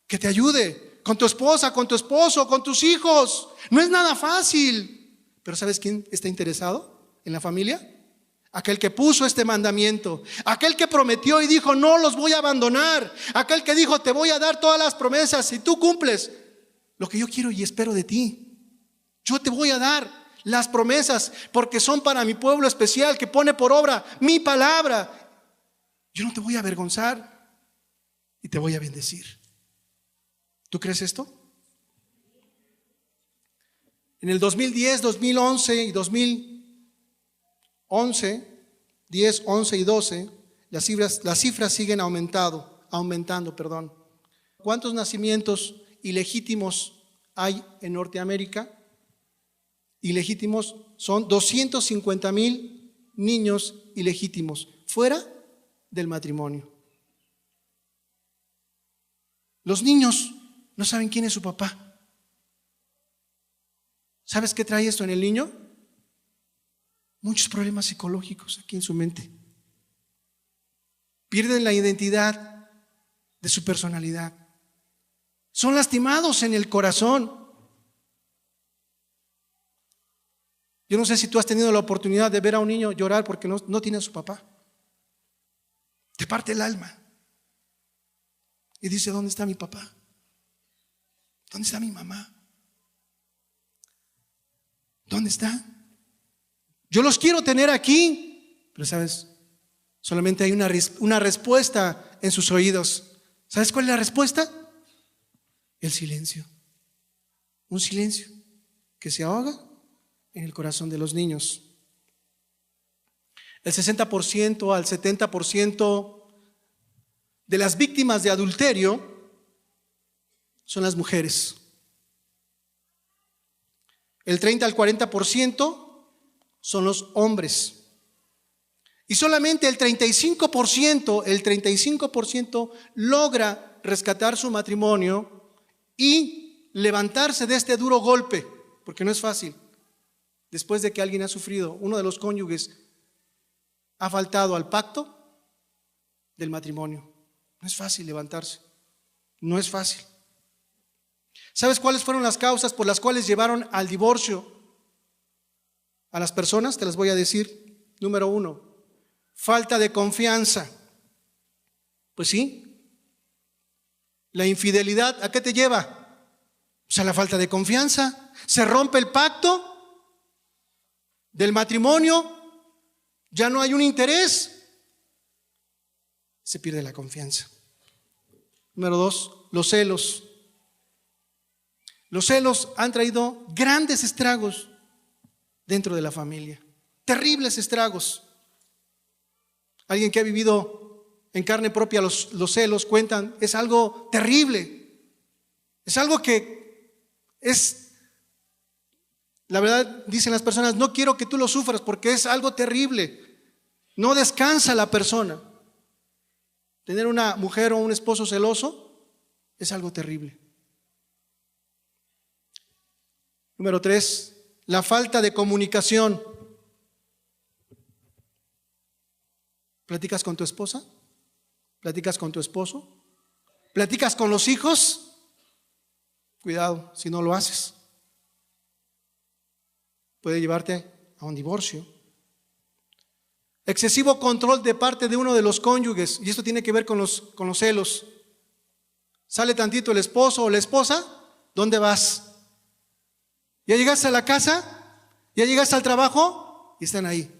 que te ayude con tu esposa, con tu esposo, con tus hijos. No es nada fácil. Pero ¿sabes quién está interesado en la familia? Aquel que puso este mandamiento, aquel que prometió y dijo: no los voy a abandonar, aquel que dijo: te voy a dar todas las promesas si tú cumples lo que yo quiero y espero de ti. Yo te voy a dar las promesas porque son para mi pueblo especial que pone por obra mi palabra. Yo no te voy a avergonzar y te voy a bendecir. ¿Tú crees esto? En el 2010, 2011 y 2011, 10, 11 y 12, las cifras siguen aumentando. ¿Cuántos nacimientos ilegítimos hay en Norteamérica? Ilegítimos son 250,000 niños ilegítimos fuera del matrimonio. Los niños no saben quién es su papá. ¿Sabes qué trae esto en el niño? Muchos problemas psicológicos aquí en su mente. Pierden la identidad de su personalidad. Son lastimados en el corazón. Yo no sé si tú has tenido la oportunidad de ver a un niño llorar porque no tiene a su papá. Te parte el alma. Y dice: ¿dónde está mi papá? ¿Dónde está mi mamá? ¿Dónde está? Yo los quiero tener aquí. Pero ¿sabes? Solamente hay una respuesta en sus oídos. ¿Sabes cuál es la respuesta? El silencio. Un silencio que se ahoga en el corazón de los niños. El 60% al 70% de las víctimas de adulterio son las mujeres. El 30 al 40% son los hombres. Y solamente el 35% logra rescatar su matrimonio y levantarse de este duro golpe, porque no es fácil. Después de que alguien ha sufrido, uno de los cónyuges ha faltado al pacto del matrimonio. No es fácil levantarse, no es fácil. ¿Sabes cuáles fueron las causas por las cuales llevaron al divorcio a las personas? Te las voy a decir. Número 1, falta de confianza. Pues sí, la infidelidad, ¿a qué te lleva? Pues a la falta de confianza. Se rompe el pacto del matrimonio, ya no hay un interés, se pierde la confianza. Número 2, los celos. Los celos han traído grandes estragos dentro de la familia, terribles estragos. Alguien que ha vivido en carne propia los celos cuentan, es algo terrible, es algo que es, la verdad, dicen las personas, no quiero que tú lo sufras porque es algo terrible, no descansa la persona. Tener una mujer o un esposo celoso es algo terrible. Número 3, la falta de comunicación. ¿Platicas con tu esposa? ¿Platicas con tu esposo? ¿Platicas con los hijos? Cuidado si no lo haces. Puede llevarte a un divorcio. Excesivo control de parte de uno de los cónyuges, y esto tiene que ver con los celos. Sale tantito el esposo o la esposa, ¿dónde vas? ¿Ya llegaste a la casa? ¿Ya llegaste al trabajo? Y están ahí.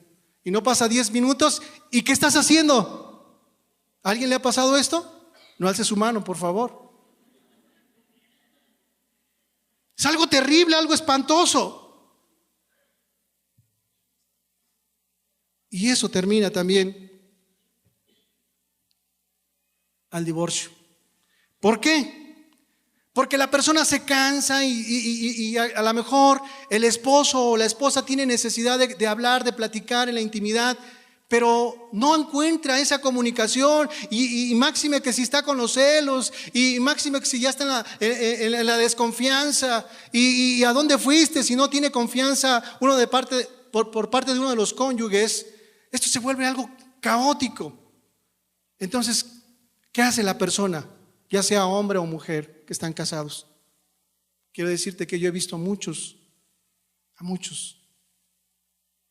Y no pasa 10 minutos. ¿Y qué estás haciendo? ¿A alguien le ha pasado esto? No alce su mano, por favor. Es algo terrible, algo espantoso. Y eso termina también al divorcio. ¿Por qué? Porque la persona se cansa y a lo mejor el esposo o la esposa tiene necesidad de hablar, de platicar en la intimidad, pero no encuentra esa comunicación y máxime que si está con los celos y máxime que si ya está en la desconfianza y a dónde fuiste si no tiene confianza uno por parte de uno de los cónyuges, esto se vuelve algo caótico. Entonces, ¿Qué hace la persona, ya sea hombre o mujer, que están casados? Quiero decirte que yo he visto a muchos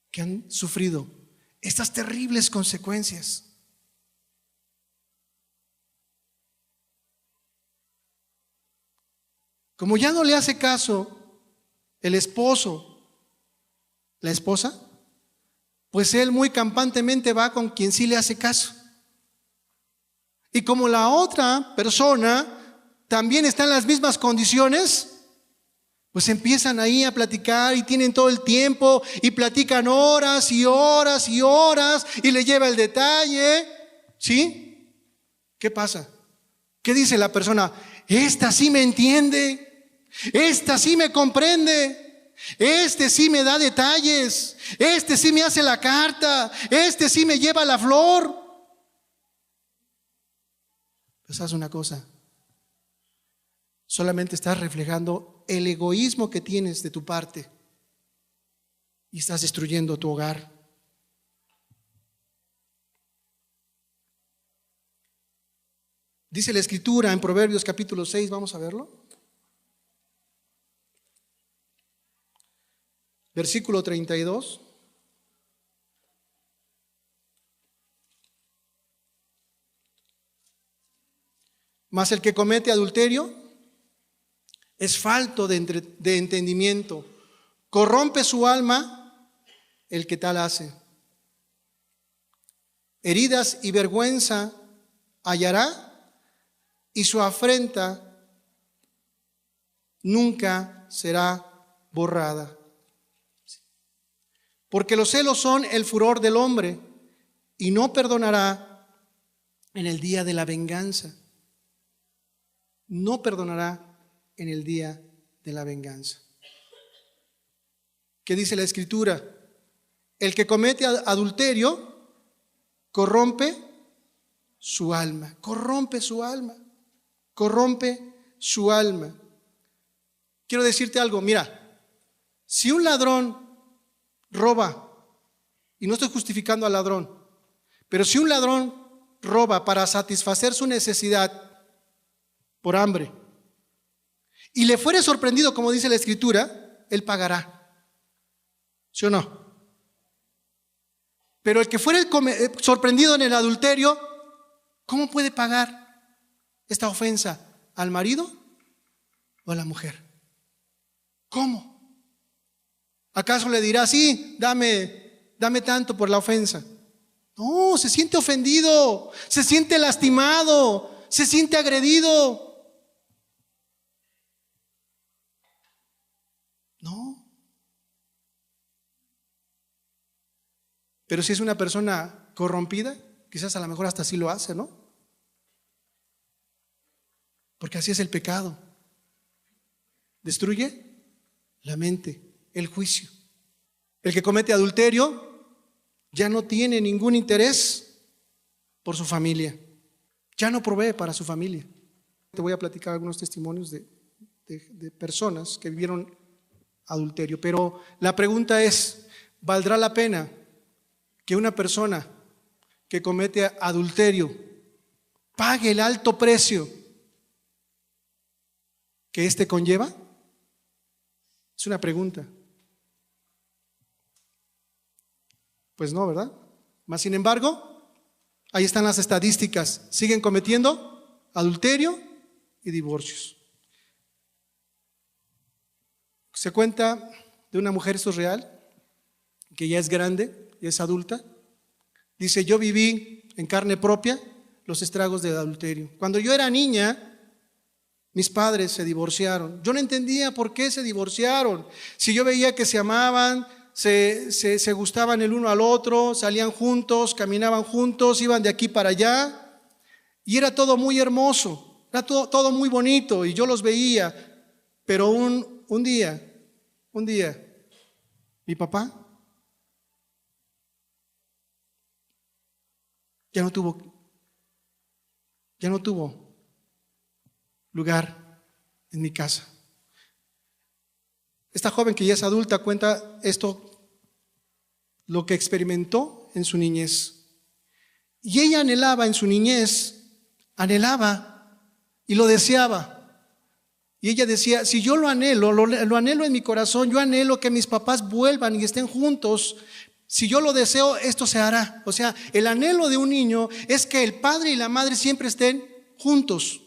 que han sufrido estas terribles consecuencias. Como ya no le hace caso el esposo, la esposa, pues él muy campantemente va con quien sí le hace caso. Y como la otra persona también está en las mismas condiciones, pues empiezan ahí a platicar y tienen todo el tiempo y platican horas y horas y horas y le lleva el detalle, ¿sí? ¿Qué pasa? ¿Qué dice la persona? Esta sí me entiende, esta sí me comprende, este sí me da detalles, este sí me hace la carta, este sí me lleva la flor. Pues haz una cosa, solamente estás reflejando el egoísmo que tienes de tu parte y estás destruyendo tu hogar. Dice la Escritura en Proverbios capítulo 6, vamos a verlo. Versículo 32. Mas el que comete adulterio es falto de entendimiento, corrompe su alma el que tal hace. Heridas y vergüenza hallará, y su afrenta nunca será borrada. Porque los celos son el furor del hombre, y no perdonará en el día de la venganza. No perdonará en el día de la venganza. ¿Qué dice la Escritura? El que comete adulterio corrompe su alma, corrompe su alma, corrompe su alma. Quiero decirte algo, mira, si un ladrón roba, y no estoy justificando al ladrón, pero si un ladrón roba para satisfacer su necesidad por hambre, y le fuere sorprendido, como dice la Escritura, él pagará. ¿Sí o no? Pero el que fuere sorprendido en el adulterio, ¿cómo puede pagar esta ofensa? ¿Al marido o a la mujer? ¿Cómo? ¿Acaso le dirá, sí, dame tanto por la ofensa? No, se siente ofendido, se siente lastimado, se siente agredido. No. Pero si es una persona corrompida, quizás a lo mejor hasta así lo hace, ¿no? Porque así es el pecado. Destruye la mente, el juicio. El que comete adulterio ya no tiene ningún interés por su familia. Ya no provee para su familia. Te voy a platicar algunos testimonios de personas que vivieron adulterio. Pero la pregunta es, ¿valdrá la pena que una persona que comete adulterio pague el alto precio que éste conlleva? Es una pregunta. Pues no, ¿verdad? Mas sin embargo, ahí están las estadísticas. Siguen cometiendo adulterio y divorcios. Se cuenta de una mujer, esto es real, que ya es grande, ya es adulta. Dice, yo viví en carne propia los estragos del adulterio. Cuando yo era niña, mis padres se divorciaron. Yo no entendía por qué se divorciaron. Si yo veía que se amaban, se gustaban el uno al otro, salían juntos, caminaban juntos, iban de aquí para allá. Y era todo muy hermoso, era todo muy bonito y yo los veía. Pero un día, mi papá ya no tuvo lugar en mi casa. Esta joven que ya es adulta cuenta esto, lo que experimentó en su niñez. Y ella anhelaba en su niñez anhelaba y lo deseaba. Y ella decía, si yo lo anhelo, lo anhelo en mi corazón, yo anhelo que mis papás vuelvan y estén juntos. Si yo lo deseo, esto se hará. O sea, el anhelo de un niño es que el padre y la madre siempre estén juntos.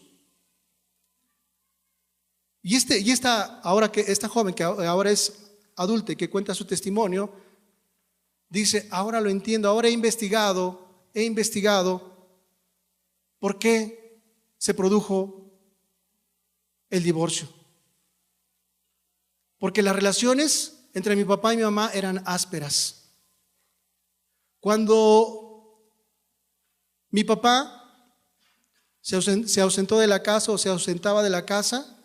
Y esta joven que ahora es adulta y que cuenta su testimonio, dice, ahora lo entiendo, ahora he investigado por qué se produjo el divorcio. Porque las relaciones entre mi papá y mi mamá eran ásperas. Cuando mi papá se ausentó de la casa o se ausentaba de la casa,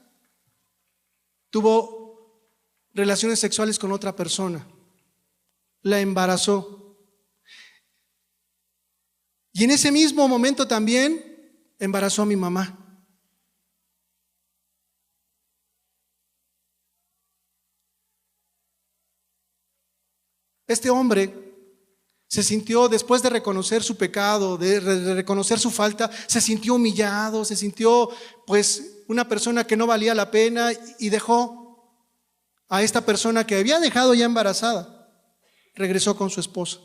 tuvo relaciones sexuales con otra persona, la embarazó. Y en ese mismo momento también embarazó a mi mamá. Este hombre se sintió, después de reconocer su pecado, de reconocer su falta, se sintió humillado, se sintió pues una persona que no valía la pena y dejó a esta persona que había dejado ya embarazada. Regresó con su esposa.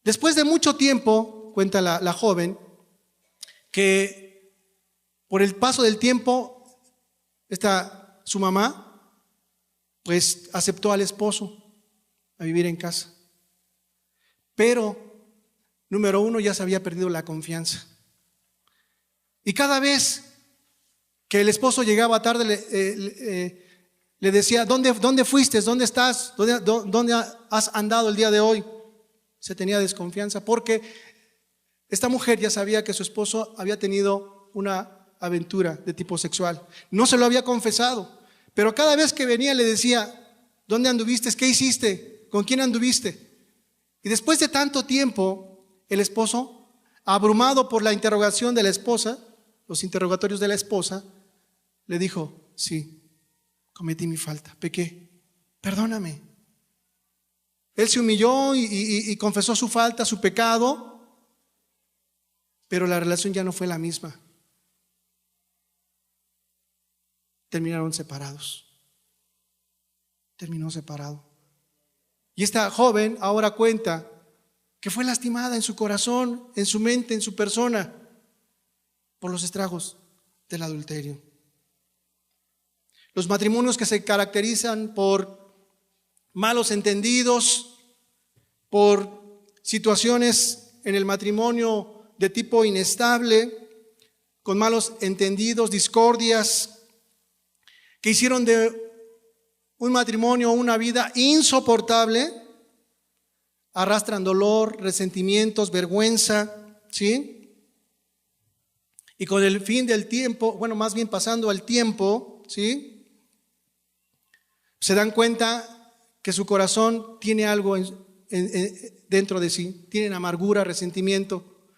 Después de mucho tiempo, cuenta la joven, que por el paso del tiempo, su mamá pues aceptó al esposo a vivir en casa. Pero, número uno, ya se había perdido la confianza. Y cada vez que el esposo llegaba tarde, le decía, ¿dónde fuiste? ¿Dónde estás? ¿Dónde has andado el día de hoy? Se tenía desconfianza porque esta mujer ya sabía que su esposo había tenido una aventura de tipo sexual. No se lo había confesado. Pero cada vez que venía le decía, ¿dónde anduviste? ¿Qué hiciste? ¿Con quién anduviste? Y después de tanto tiempo, el esposo, abrumado por la interrogación de la esposa, los interrogatorios de la esposa, le dijo, sí, cometí mi falta, pequé, perdóname. Él se humilló y confesó su falta, su pecado, pero la relación ya no fue la misma. Terminaron separados. Terminó separado. Y esta joven ahora cuenta que fue lastimada en su corazón, en su mente, en su persona, por los estragos del adulterio. Los matrimonios que se caracterizan por malos entendidos, por situaciones en el matrimonio de tipo inestable, con malos entendidos, discordias, que hicieron de un matrimonio una vida insoportable, arrastran dolor, resentimientos, vergüenza, ¿sí? Y con el fin del tiempo, bueno, más bien pasando al tiempo, ¿sí? Se dan cuenta que su corazón tiene algo dentro de sí, tienen amargura, resentimiento.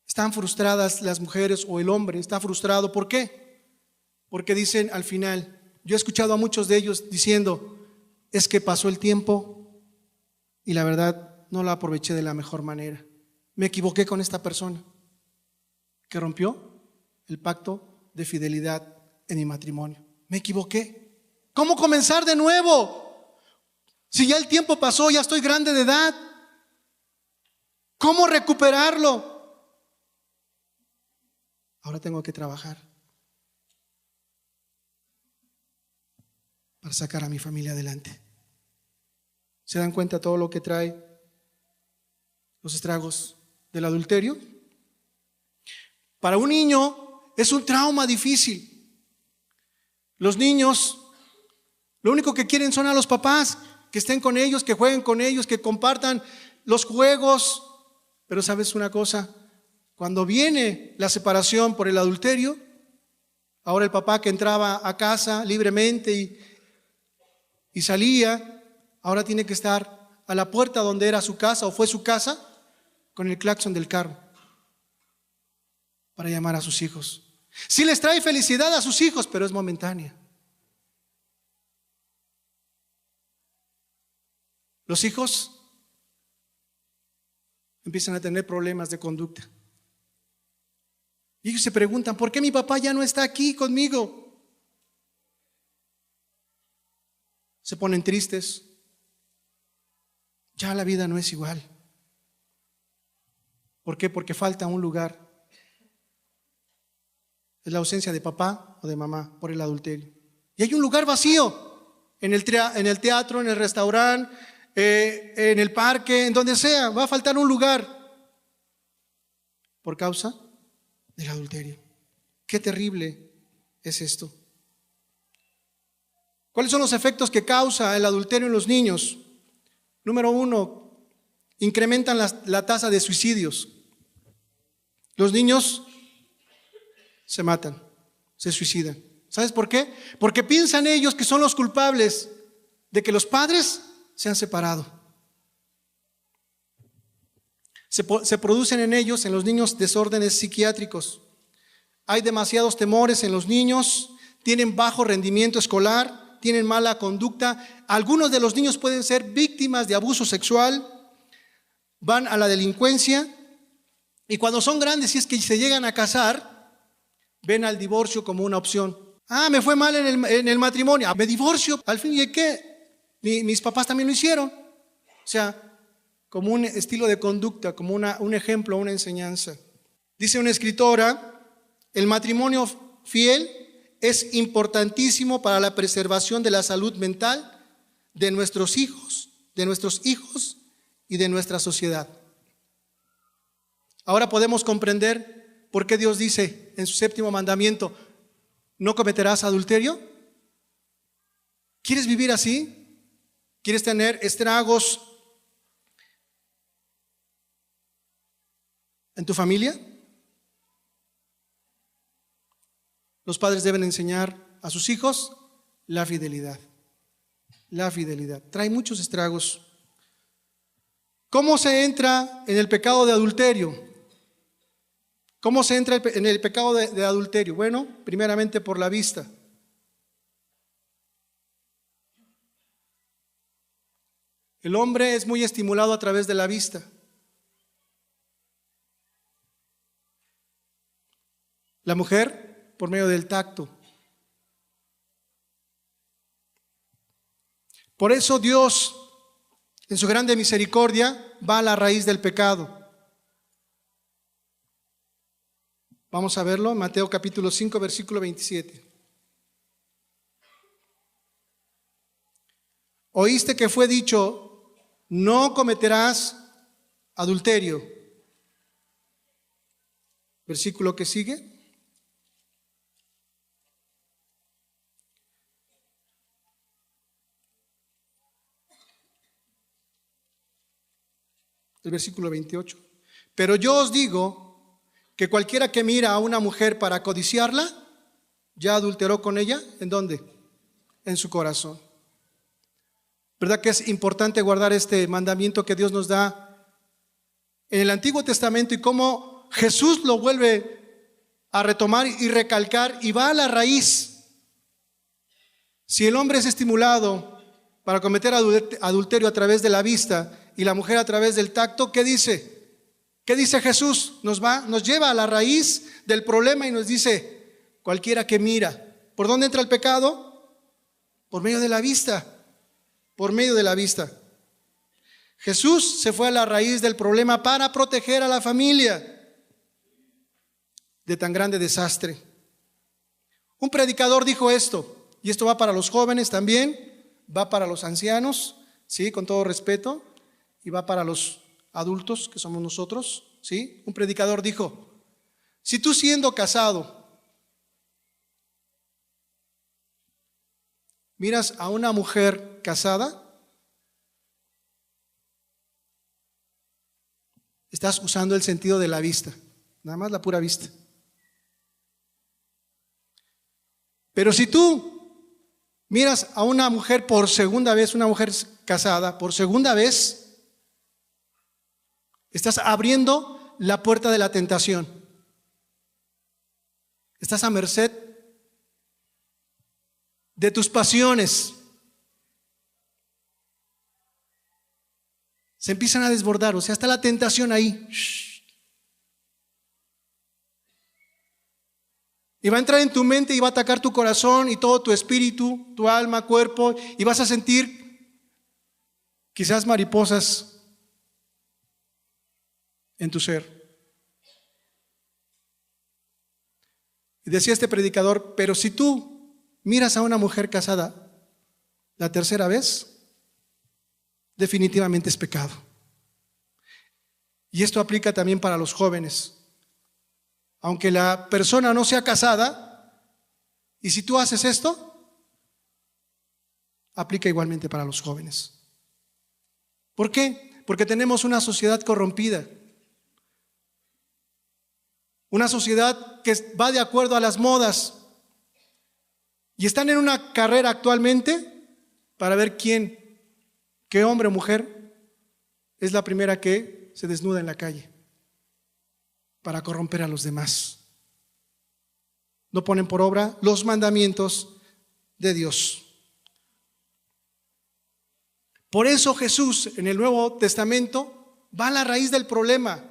Están frustradas las mujeres o el hombre está frustrado. ¿Por qué? Porque dicen al final, yo he escuchado a muchos de ellos diciendo, es que pasó el tiempo y la verdad no la aproveché de la mejor manera. Me equivoqué con esta persona que rompió el pacto de fidelidad en mi matrimonio. Me equivoqué. ¿Cómo comenzar de nuevo? Si ya el tiempo pasó, ya estoy grande de edad. ¿Cómo recuperarlo? Ahora tengo que trabajar para sacar a mi familia adelante. ¿Se dan cuenta todo lo que trae los estragos del adulterio? Para un niño es un trauma difícil. Los niños lo único que quieren son a los papás, que estén con ellos, que jueguen con ellos, que compartan los juegos. Pero ¿sabes una cosa? Cuando viene la separación por el adulterio, ahora el papá que entraba a casa libremente y salía, ahora tiene que estar a la puerta donde era su casa o fue su casa con el claxon del carro para llamar a sus hijos. Sí les trae felicidad a sus hijos, pero es momentánea. Los hijos empiezan a tener problemas de conducta. Y ellos se preguntan, ¿por qué mi papá ya no está aquí conmigo? Se ponen tristes. Ya la vida no es igual. ¿Por qué? Porque falta un lugar. Es la ausencia de papá o de mamá por el adulterio. Y hay un lugar vacío en el teatro, en el restaurante, en el parque, en donde sea. Va a faltar un lugar por causa del adulterio. Qué terrible es esto. ¿Cuáles son los efectos que causa el adulterio en los niños? Número 1, incrementan la tasa de suicidios. Los niños se matan, se suicidan. ¿Sabes por qué? Porque piensan ellos que son los culpables de que los padres se han separado. Se producen en ellos, en los niños, desórdenes psiquiátricos. Hay demasiados temores en los niños, tienen bajo rendimiento escolar, tienen mala conducta. Algunos de los niños pueden ser víctimas de abuso sexual, van a la delincuencia y cuando son grandes, si es que se llegan a casar, ven al divorcio como una opción. Me fue mal en el matrimonio, me divorcio, al fin y qué, mis papás también lo hicieron. O sea, como un estilo de conducta, como un ejemplo, una enseñanza. Dice una escritora, el matrimonio fiel es importantísimo para la preservación de la salud mental de nuestros hijos y de nuestra sociedad. Ahora podemos comprender por qué Dios dice en su 7º mandamiento, ¿no cometerás adulterio? ¿Quieres vivir así? ¿Quieres tener estragos en tu familia? Los padres deben enseñar a sus hijos la fidelidad. La fidelidad trae muchos estragos. ¿Cómo se entra en el pecado de adulterio? ¿Cómo se entra en el pecado de adulterio? Bueno, primeramente por la vista. El hombre es muy estimulado a través de la vista. La mujer por medio del tacto. Por eso Dios, en su grande misericordia, va a la raíz del pecado. Vamos a verlo, Mateo capítulo 5, versículo 27. Oíste que fue dicho, no cometerás adulterio. Versículo que sigue. El versículo 28. Pero yo os digo que cualquiera que mira a una mujer para codiciarla, ya adulteró con ella. ¿En dónde? En su corazón. ¿Verdad que es importante guardar este mandamiento que Dios nos da en el Antiguo Testamento y cómo Jesús lo vuelve a retomar y recalcar y va a la raíz? Si el hombre es estimulado para cometer adulterio a través de la vista y la mujer a través del tacto, ¿qué dice? ¿Qué dice Jesús? Nos lleva a la raíz del problema y nos dice, cualquiera que mira. ¿Por dónde entra el pecado? Por medio de la vista. Por medio de la vista. Jesús se fue a la raíz del problema para proteger a la familia de tan grande desastre. Un predicador dijo esto, y esto va para los jóvenes también, va para los ancianos, sí, con todo respeto, y va para los adultos que somos nosotros, ¿sí? Un predicador dijo, si tú siendo casado miras a una mujer casada, estás usando el sentido de la vista, nada más la pura vista. Pero si tú miras a una mujer por segunda vez, una mujer casada por segunda vez, estás abriendo la puerta de la tentación. Estás a merced de tus pasiones. se empiezan a desbordar, o sea, está la tentación ahí. Y va a entrar en tu mente y va a atacar tu corazón y todo tu espíritu, tu alma, cuerpo, y vas a sentir quizás mariposas en tu ser. Y decía este predicador, pero si tú miras a una mujer casada la tercera vez, definitivamente es pecado. Y esto aplica también para los jóvenes. Aunque la persona no sea casada, y si tú haces esto, aplica igualmente para los jóvenes. ¿Por qué? Porque tenemos una sociedad corrompida. Una sociedad que va de acuerdo a las modas. Y están en una carrera actualmente para ver qué hombre o mujer es la primera que se desnuda en la calle, para corromper a los demás. No ponen por obra los mandamientos de Dios. Por eso Jesús en el Nuevo Testamento va a la raíz del problema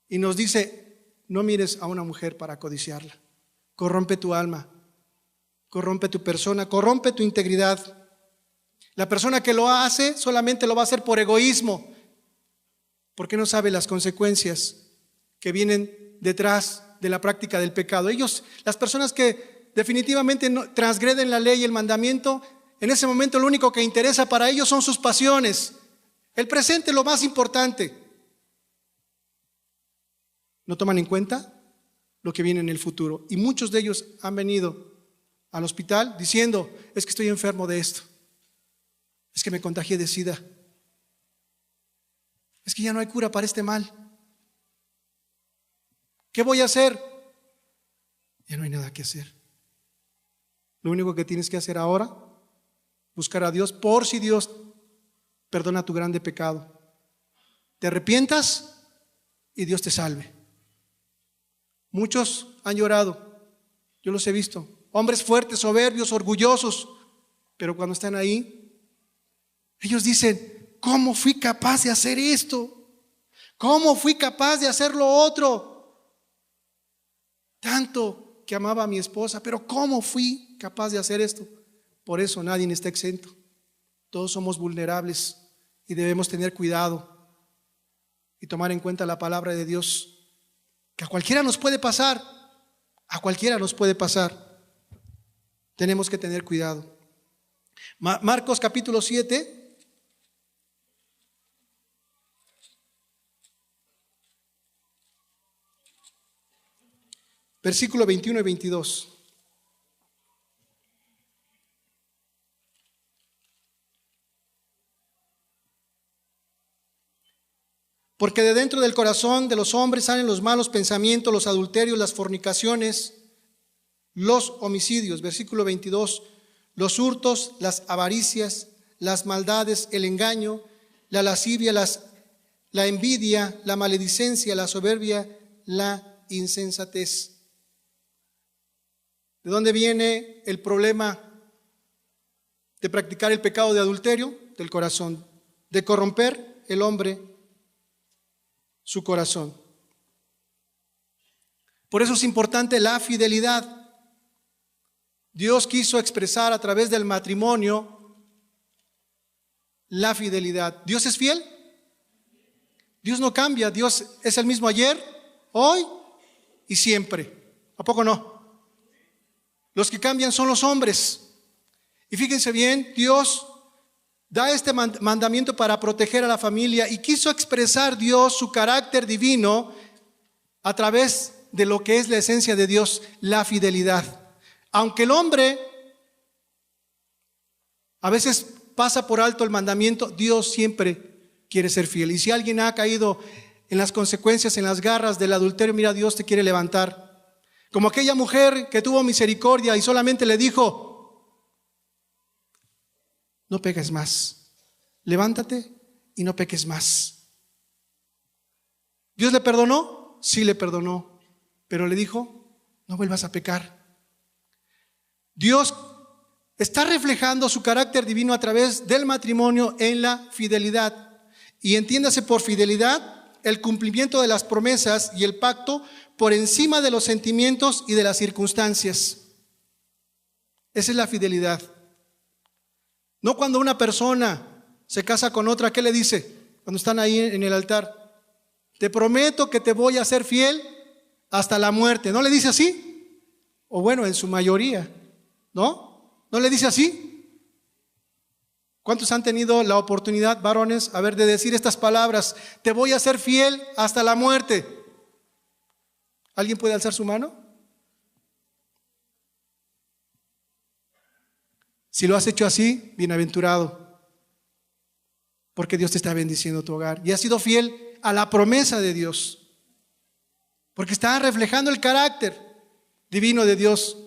y nos dice: no mires a una mujer para codiciarla. Corrompe tu alma, corrompe tu persona, corrompe tu integridad. La persona que lo hace solamente lo va a hacer por egoísmo, porque no sabe las consecuencias que vienen detrás de la práctica del pecado. Las personas que definitivamente transgreden la ley y el mandamiento, en ese momento lo único que interesa para ellos son sus pasiones. El presente es lo más importante. No toman en cuenta lo que viene en el futuro. Y muchos de ellos han venido al hospital diciendo: es que estoy enfermo de esto, es que me contagié de SIDA, es que ya no hay cura para este mal. ¿Qué voy a hacer? Ya no hay nada que hacer. Lo único que tienes que hacer ahora, buscar a Dios, por si Dios perdona tu grande pecado. Te arrepientas y Dios te salve. Muchos han llorado, yo los he visto, hombres fuertes, soberbios, orgullosos, pero cuando están ahí, ellos dicen: ¿cómo fui capaz de hacer esto? ¿Cómo fui capaz de hacer lo otro? Tanto que amaba a mi esposa, pero ¿cómo fui capaz de hacer esto? Por eso nadie está exento. Todos somos vulnerables y debemos tener cuidado y tomar en cuenta la palabra de Dios, que a cualquiera nos puede pasar, a cualquiera nos puede pasar. Tenemos que tener cuidado. Marcos capítulo 7. Versículo 21 y 22. Porque de dentro del corazón de los hombres salen los malos pensamientos, los adulterios, las fornicaciones, los homicidios. Versículo 22. Los hurtos, las avaricias, las maldades, el engaño, la lascivia, la envidia, la maledicencia, la soberbia, la insensatez. ¿De dónde viene el problema de practicar el pecado de adulterio? Del corazón, de corromper el hombre su corazón. Por eso es importante la fidelidad. Dios quiso expresar a través del matrimonio la fidelidad. ¿Dios es fiel? Dios no cambia. Dios es el mismo ayer, hoy y siempre. ¿A poco no? Los que cambian son los hombres. Y fíjense bien, Dios da este mandamiento para proteger a la familia y quiso expresar Dios su carácter divino a través de lo que es la esencia de Dios, la fidelidad. Aunque el hombre a veces pasa por alto el mandamiento, Dios siempre quiere ser fiel. Y si alguien ha caído en las consecuencias, en las garras del adulterio, mira, Dios te quiere levantar. Como aquella mujer que tuvo misericordia y solamente le dijo: no peques más, levántate y no peques más. ¿Dios le perdonó? Sí, le perdonó, pero le dijo: no vuelvas a pecar. Dios está reflejando su carácter divino a través del matrimonio en la fidelidad. Y entiéndase por fidelidad el cumplimiento de las promesas y el pacto por encima de los sentimientos y de las circunstancias. Esa es la fidelidad. No cuando una persona se casa con otra, ¿qué le dice? Cuando están ahí en el altar, te prometo que te voy a ser fiel hasta la muerte. ¿No le dice así? O bueno, en su mayoría, ¿no? ¿No le dice así? ¿Cuántos han tenido la oportunidad, varones, de decir estas palabras? Te voy a ser fiel hasta la muerte. ¿Alguien puede alzar su mano? Si lo has hecho así, bienaventurado, porque Dios te está bendiciendo tu hogar y has sido fiel a la promesa de Dios, porque está reflejando el carácter divino de Dios.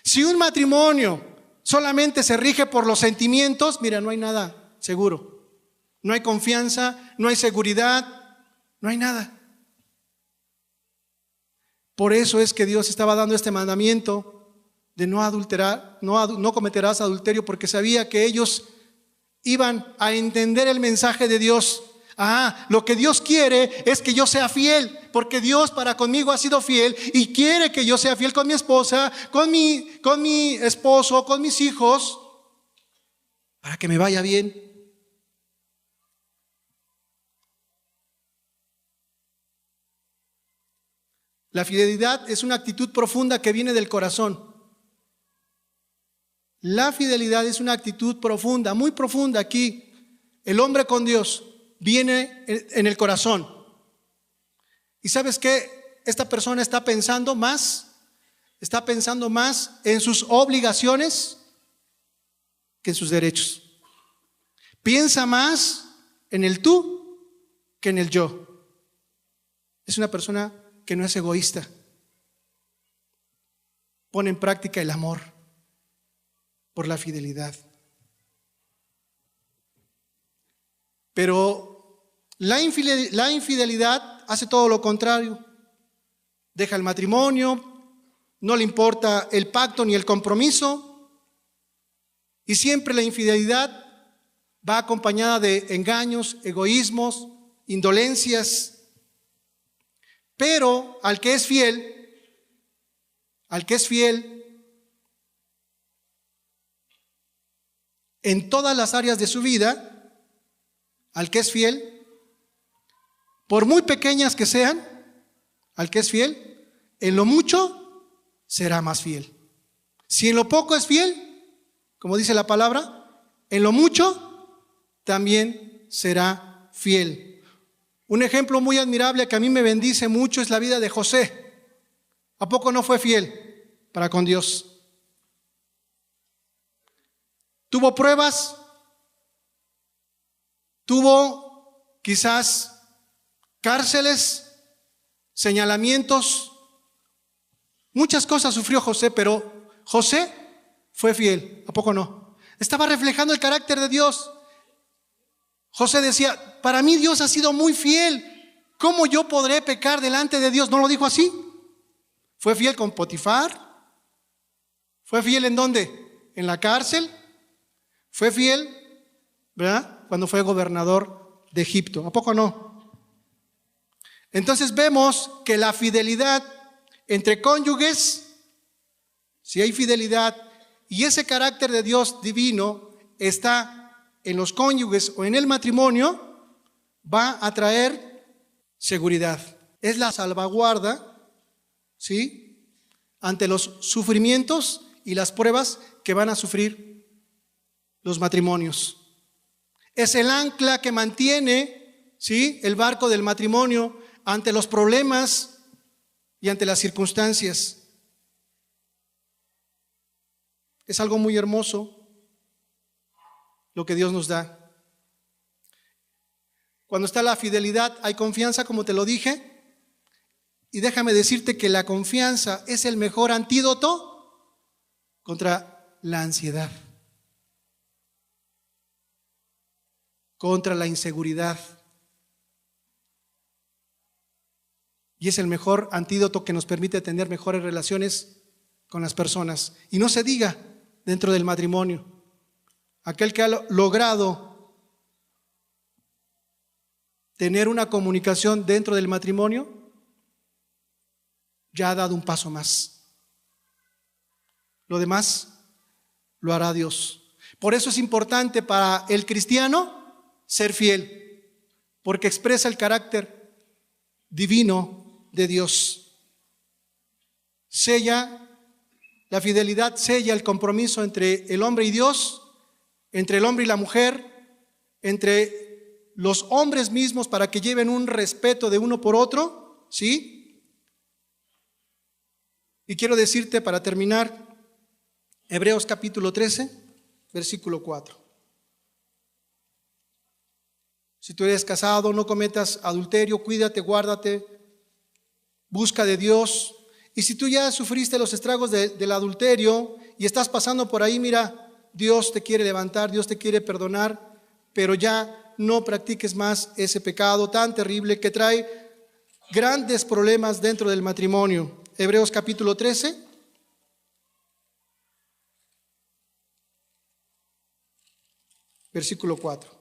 Si un matrimonio solamente se rige por los sentimientos, mira, no hay nada seguro, no hay confianza, no hay seguridad, no hay nada. Por eso es que Dios estaba dando este mandamiento de no adulterar, no cometerás adulterio, porque sabía que ellos iban a entender el mensaje de Dios. Lo que Dios quiere es que yo sea fiel, porque Dios para conmigo ha sido fiel y quiere que yo sea fiel con mi esposa, con mi esposo, con mis hijos, para que me vaya bien. La fidelidad es una actitud profunda que viene del corazón. La fidelidad es una actitud profunda, muy profunda aquí. El hombre con Dios viene en el corazón. ¿Y sabes qué? Esta persona está pensando más en sus obligaciones que en sus derechos. Piensa más en el tú que en el yo. Es una persona que no es egoísta. Pone en práctica el amor por la fidelidad. Pero la infidelidad hace todo lo contrario. Deja el matrimonio, no le importa el pacto ni el compromiso, y siempre la infidelidad va acompañada de engaños, egoísmos, indolencias. Pero al que es fiel, en todas las áreas de su vida, al que es fiel, por muy pequeñas que sean, al que es fiel, en lo mucho será más fiel. Si en lo poco es fiel, como dice la palabra, en lo mucho también será fiel. Un ejemplo muy admirable que a mí me bendice mucho es la vida de José. ¿A poco no fue fiel para con Dios? Tuvo pruebas, tuvo quizás cárceles, señalamientos, muchas cosas sufrió José, pero José fue fiel. ¿A poco no? Estaba reflejando el carácter de Dios. José decía, para mí Dios ha sido muy fiel. ¿Cómo yo podré pecar delante de Dios? ¿No lo dijo así? Fue fiel con Potifar. ¿Fue fiel en dónde? En la cárcel. Fue fiel, ¿verdad?, cuando fue gobernador de Egipto. ¿A poco no? Entonces vemos que la fidelidad entre cónyuges, si hay fidelidad y ese carácter de Dios divino está en los cónyuges o en el matrimonio, va a traer seguridad. Es la salvaguarda, ¿sí?, ante los sufrimientos y las pruebas que van a sufrir los matrimonios. Es el ancla que mantiene, ¿sí?, el barco del matrimonio ante los problemas y ante las circunstancias. Es algo muy hermoso lo que Dios nos da. Cuando está la fidelidad, hay confianza, como te lo dije. Y déjame decirte que la confianza es el mejor antídoto contra la ansiedad, contra la inseguridad. Y es el mejor antídoto que nos permite tener mejores relaciones con las personas. Y no se diga dentro del matrimonio. Aquel que ha logrado tener una comunicación dentro del matrimonio, ya ha dado un paso más. Lo demás lo hará Dios. Por eso es importante para el cristiano ser fiel, porque expresa el carácter divino de Dios. Sella la fidelidad, sella el compromiso entre el hombre y Dios, entre el hombre y la mujer, entre los hombres mismos, para que lleven un respeto de uno por otro, ¿sí? Y quiero decirte, para terminar, Hebreos capítulo 13, versículo 4. Si tú eres casado, no cometas adulterio, cuídate, guárdate, busca de Dios. Y si tú ya sufriste los estragos del adulterio y estás pasando por ahí, mira, Dios te quiere levantar, Dios te quiere perdonar, pero ya no practiques más ese pecado tan terrible que trae grandes problemas dentro del matrimonio. Hebreos capítulo 13. Versículo 4.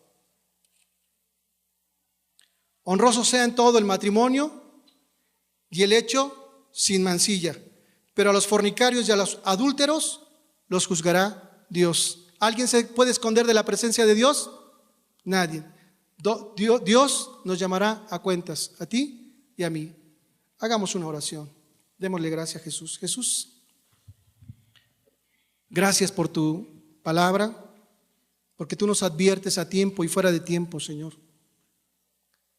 Honroso sea en todo el matrimonio y el hecho sin mancilla, pero a los fornicarios y a los adúlteros los juzgará Dios. ¿Alguien se puede esconder de la presencia de Dios? Nadie. Dios nos llamará a cuentas, a ti y a mí. Hagamos una oración. Démosle gracias a Jesús. Jesús, gracias por tu palabra, porque tú nos adviertes a tiempo y fuera de tiempo, Señor,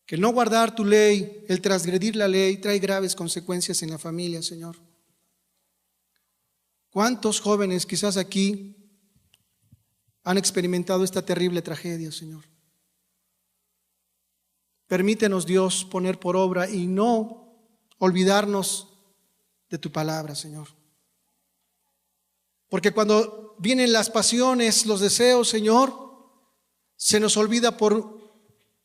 que el no guardar tu ley, el transgredir la ley, trae graves consecuencias en la familia, Señor. ¿Cuántos jóvenes quizás aquí han experimentado esta terrible tragedia, Señor? Permítenos, Dios, poner por obra y no olvidarnos de tu palabra, Señor. Porque cuando vienen las pasiones, los deseos, Señor, se nos olvida por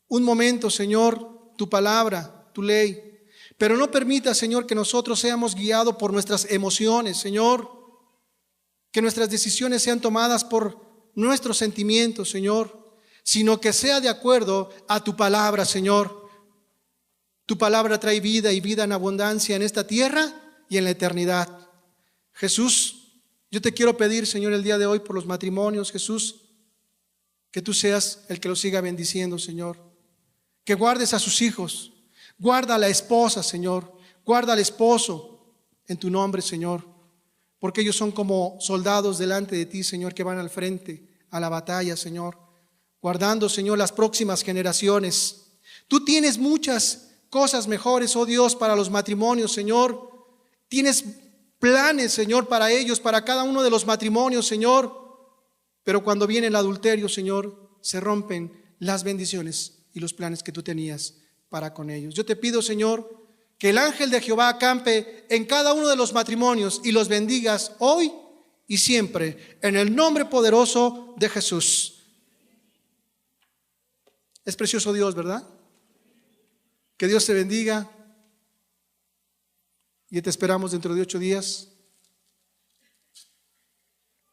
un momento, Señor, tu palabra, tu ley. Pero no permita, Señor, que nosotros seamos guiados por nuestras emociones, Señor. Que nuestras decisiones sean tomadas por nuestros sentimientos, Señor, sino que sea de acuerdo a tu palabra, Señor. Tu palabra trae vida y vida en abundancia en esta tierra y en la eternidad. Jesús, yo te quiero pedir, Señor, el día de hoy por los matrimonios, Jesús, que tú seas el que los siga bendiciendo, Señor. Que guardes a sus hijos, guarda a la esposa, Señor, guarda al esposo en tu nombre, Señor, porque ellos son como soldados delante de ti, Señor, que van al frente a la batalla, Señor, guardando, Señor, las próximas generaciones. Tú tienes muchas cosas mejores, oh Dios, para los matrimonios, Señor. Tienes planes, Señor, para ellos, para cada uno de los matrimonios, Señor. Pero cuando viene el adulterio, Señor, se rompen las bendiciones y los planes que tú tenías para con ellos. Yo te pido, Señor, que el ángel de Jehová acampe en cada uno de los matrimonios y los bendigas hoy y siempre, en el nombre poderoso de Jesús. Es precioso Dios, ¿verdad? Que Dios te bendiga. Y te esperamos dentro de 8 días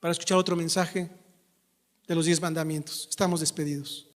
para escuchar otro mensaje de los 10 mandamientos. Estamos despedidos.